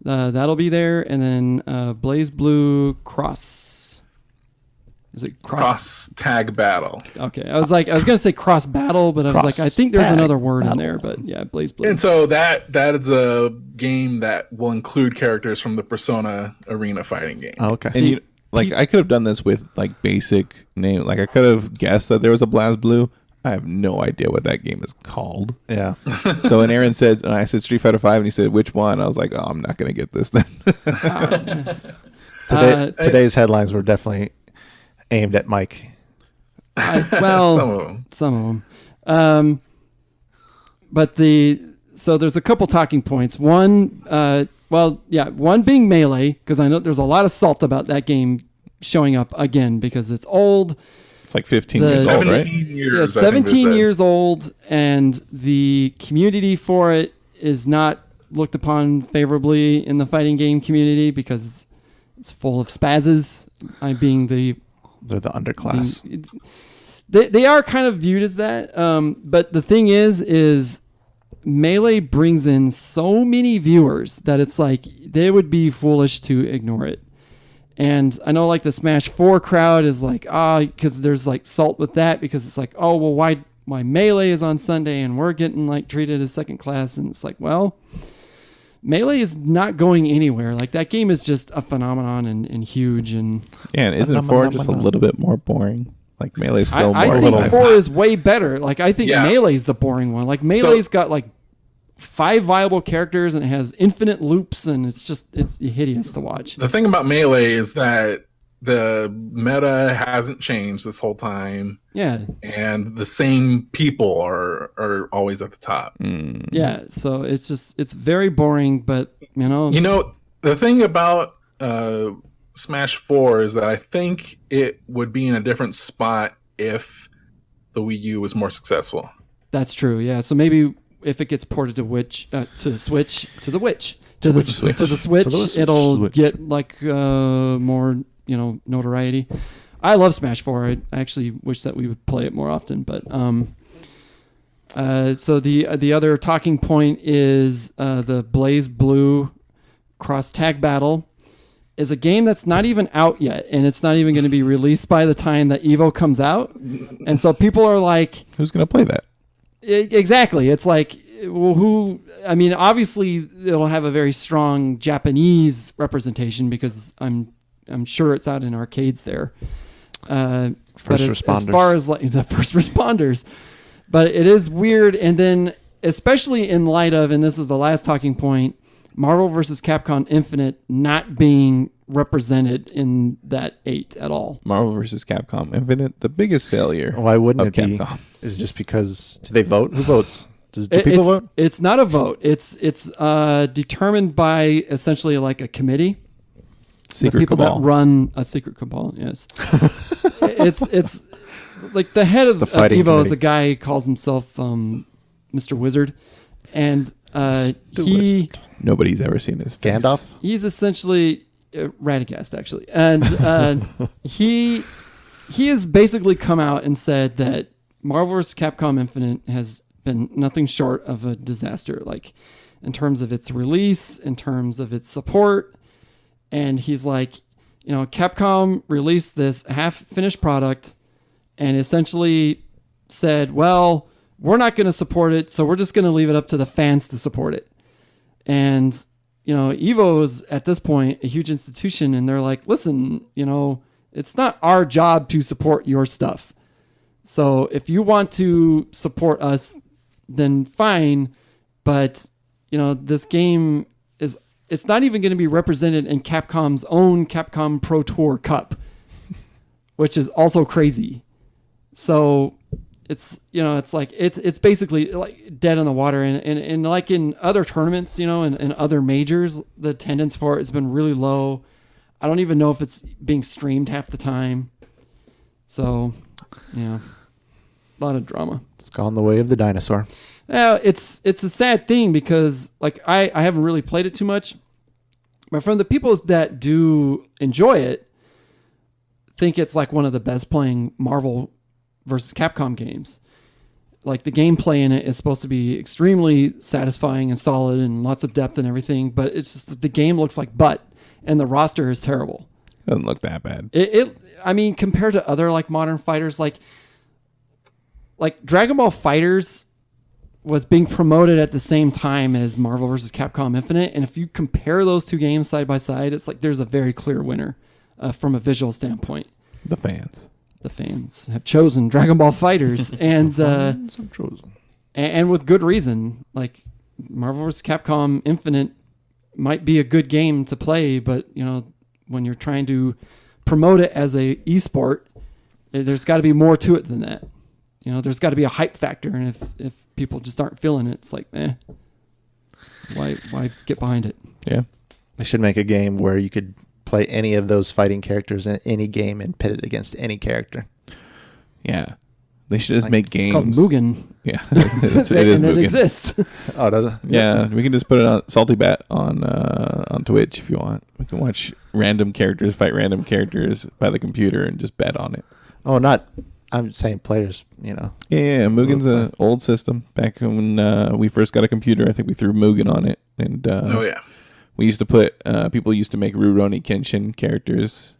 That'll be there. And then Blaze Blue Cross. Is it Cross tag battle. Okay. I was going to say Cross Battle, but I was Cross like, I think there's Tag another word in Battle. there. But yeah, Blaze Blue. And so that is a game that will include characters from the Persona arena fighting game. Oh, okay. And you, like, I could have done this with like basic name. Like, I could have guessed that there was a BlazBlue. I have no idea what that game is called. Yeah. So when Aaron said, and I said Street Fighter 5, and he said which one, I was like, oh, I'm not gonna get this then. Today's headlines were definitely aimed at Mike. Well, Some of them. some of them. But so there's a couple talking points. One, one being Melee, because I know there's a lot of salt about that game showing up again because it's old. It's like 15 years old, right? 17 years. Yeah, it's I think they 17 said. years old, and the community for it is not looked upon favorably in the fighting game community because it's full of spazzes. I'm being the They're the underclass. They are kind of viewed as that, but the thing is Melee brings in so many viewers that it's like they would be foolish to ignore it. And I know like the Smash 4 crowd is like, because there's like salt with that because it's like, oh, well, why Melee is on Sunday and we're getting like treated as second class. And it's like, well, Melee is not going anywhere. Like that game is just a phenomenon and huge. And Yeah, and isn't 4 just a little bit more boring? Like Melee's still more I think exciting. 4 is way better. Like I think Melee's the boring one. Like Melee's got like 5 viable characters and it has infinite loops and it's hideous to watch. The thing about Melee is that the meta hasn't changed this whole time. Yeah. And the same people are always at the top. Yeah. So it's very boring, but the thing about Smash 4 is that I think it would be in a different spot if the Wii U was more successful. That's true. Yeah. So maybe if it gets ported to the Switch, it'll get like more notoriety. I love Smash 4. I actually wish that we would play it more often. But so the other talking point is the Blaze Blue Cross Tag Battle is a game that's not even out yet, and it's not even going to be released by the time that Evo comes out. And so people are like, who's going to play that? Exactly. It's like, well, who? I mean, obviously it'll have a very strong Japanese representation because I'm sure it's out in arcades there. First responders. As far as like the first responders, but it is weird. And then, especially in light of, and this is the last talking point, Marvel vs. Capcom Infinite not being represented in that 8 at all. Marvel vs. Capcom Infinite, the biggest failure. Why wouldn't it Capcom. be? Is it just because do they vote? Who votes? Do people vote? It's not a vote. It's determined by essentially like a committee. Secret people cabal. that run a secret cabal. Yes, it's like the head of fighting Evo committee. is a guy who calls himself Mr. Wizard, and Nobody's ever seen his face. Gandalf? he's essentially Radagast actually, and he has basically come out and said that Marvel vs. Capcom Infinite has been nothing short of a disaster, like in terms of its release, in terms of its support. And he's like, Capcom released this half-finished product and essentially said, well, we're not going to support it, so we're just going to leave it up to the fans to support it. And, Evo is at this point a huge institution, and they're like, listen, it's not our job to support your stuff. So if you want to support us, then fine. But, this game it's not even going to be represented in Capcom's own Capcom Pro Tour Cup, which is also crazy. So it's like it's basically like dead in the water, and like in other tournaments, and other majors, the attendance for it has been really low. I don't even know if it's being streamed half the time. So, a lot of drama. It's gone the way of the dinosaur. It's a sad thing because like I haven't really played it too much, but from the people that do enjoy it, think it's like one of the best playing Marvel versus Capcom games. Like the gameplay in it is supposed to be extremely satisfying and solid and lots of depth and everything, but it's just that the game looks like butt and the roster is terrible. Doesn't look that bad. I mean, compared to other like modern fighters, like Dragon Ball Fighters was being promoted at the same time as Marvel vs. Capcom Infinite. And if you compare those two games side by side, it's like there's a very clear winner from a visual standpoint. The fans have chosen Dragon Ball Fighters and with good reason. Like Marvel vs. Capcom Infinite might be a good game to play, but when you're trying to promote it as a esport, there's got to be more to it than that. There's got to be a hype factor, and if people just aren't feeling it, it's like, why get behind it? Yeah. They should make a game where you could play any of those fighting characters in any game and pit it against any character. Yeah. They should just make games. It's called Mugen. Yeah. it is and it Mugen. exists. Oh, does it? Yeah, we can just put it on Salty Bat on Twitch if you want. We can watch random characters fight random characters by the computer and just bet on it. Oh, not. I'm saying players. Yeah, Mugen's an old system. Back when we first got a computer, I think we threw Mugen on it, and we used to put. People used to make Rurouni Kenshin characters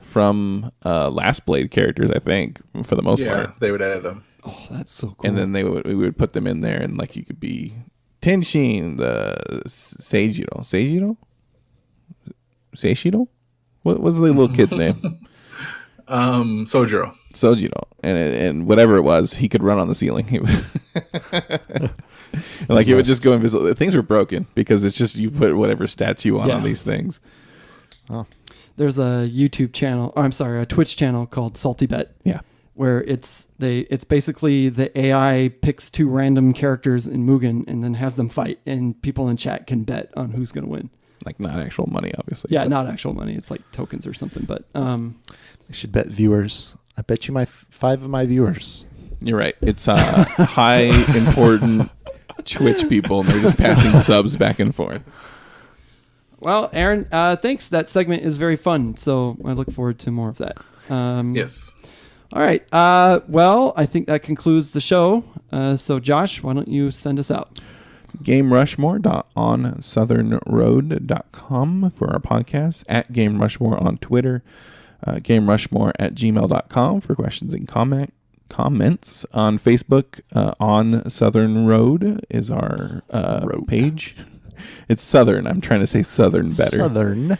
from Last Blade characters. I think for the most part, they would edit them. Oh, that's so cool. and then we would put them in there, and like you could be Tenshin, the Seijiro. What was the little kid's name? Sojiro, and whatever it was, he could run on the ceiling. He would like he would just go invisible. Things were broken because it's just you put whatever stats you want on these things. Oh, there's a YouTube channel. Oh, I'm sorry, a Twitch channel called Salty Bet. Yeah, where it's basically the AI picks two random characters in Mugen and then has them fight, and people in chat can bet on who's going to win. Like not actual money, obviously. Yeah, not actual money. It's like tokens or something. But you should bet viewers. I bet you 5 of my viewers. You're right. It's high important Twitch people, and they're just passing subs back and forth. Well, Aaron, thanks. That segment is very fun, so I look forward to more of that. Yes. All right. Well, I think that concludes the show. So, Josh, why don't you send us out? GameRushmore.onsouthernroad.com for our podcast, at Game Rushmore on Twitter, GameRushmore@gmail.com for questions and comments. On Facebook, On Southern Road is our page. It's Southern. I'm trying to say Southern better. Southern.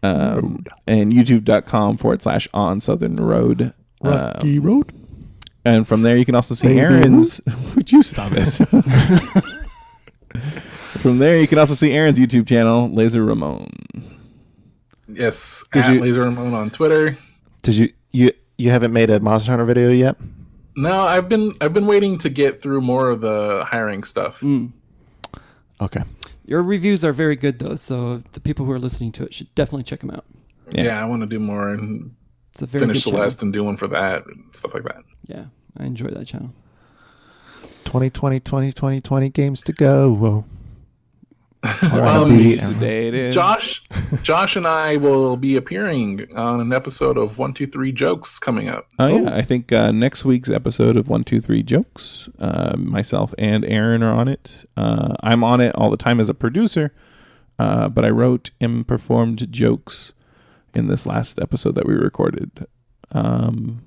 And YouTube.com/On Southern Road. Rocky Road. And from there, you can also see Aaron's. Would you stop it? From there, you can also see Aaron's YouTube channel, Laser Ramon. Yes, Laser Ramon on Twitter. Did you haven't made a Monster Hunter video yet? No, I've been waiting to get through more of the hiring stuff. Okay. Your reviews are very good, though, so the people who are listening to it should definitely check them out. Yeah, I want to do more and it's a very finish good Celeste channel. and do one for that and stuff like that. Yeah, I enjoy that channel. 2020 games to go. Whoa. Josh and I will be appearing on an episode of 123 Jokes coming up. Oh yeah, I think next week's episode of 123 Jokes, myself and Aaron are on it. I'm on it all the time as a producer, but I wrote and performed jokes in this last episode that we recorded, and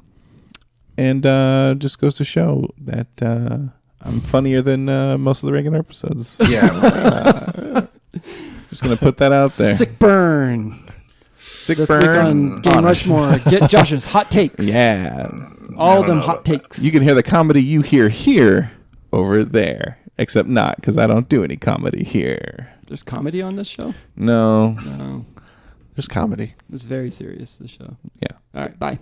just goes to show that I'm funnier than most of the regular episodes. Yeah. Just going to put that out there. Sick burn. Sick this burn. week on Game Rushmore. Get Josh's hot takes. Yeah. All them hot takes. You can hear the comedy you hear here over there. Except not, because I don't do any comedy here. There's comedy on this show? No. No. There's comedy. It's very serious, this show. Yeah. All right, bye.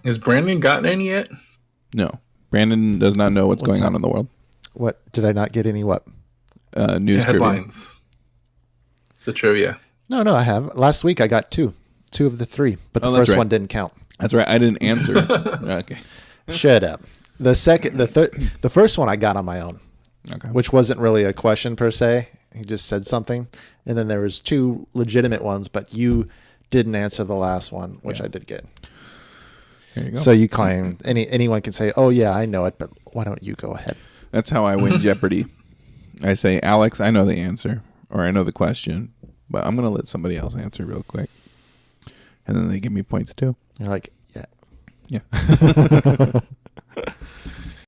Has Brandon gotten any yet? No. Brandon does not know what's going on in the world. What? Did I not get any what? News headlines. The trivia. No, I have. Last week I got 2 of the 3, but the first one didn't count. That's right. I didn't answer. Okay. Shut up. The first one I got on my own, which wasn't really a question per se. He just said something, and then there was 2 legitimate ones, but you didn't answer the last one, which I did get. There you go. So you claim anyone can say, "Oh yeah, I know it," but why don't you go ahead? That's how I win Jeopardy. I say, Alex, I know the answer, or I know the question, but I'm going to let somebody else answer real quick. And then they give me points too. You're like, yeah. Yeah.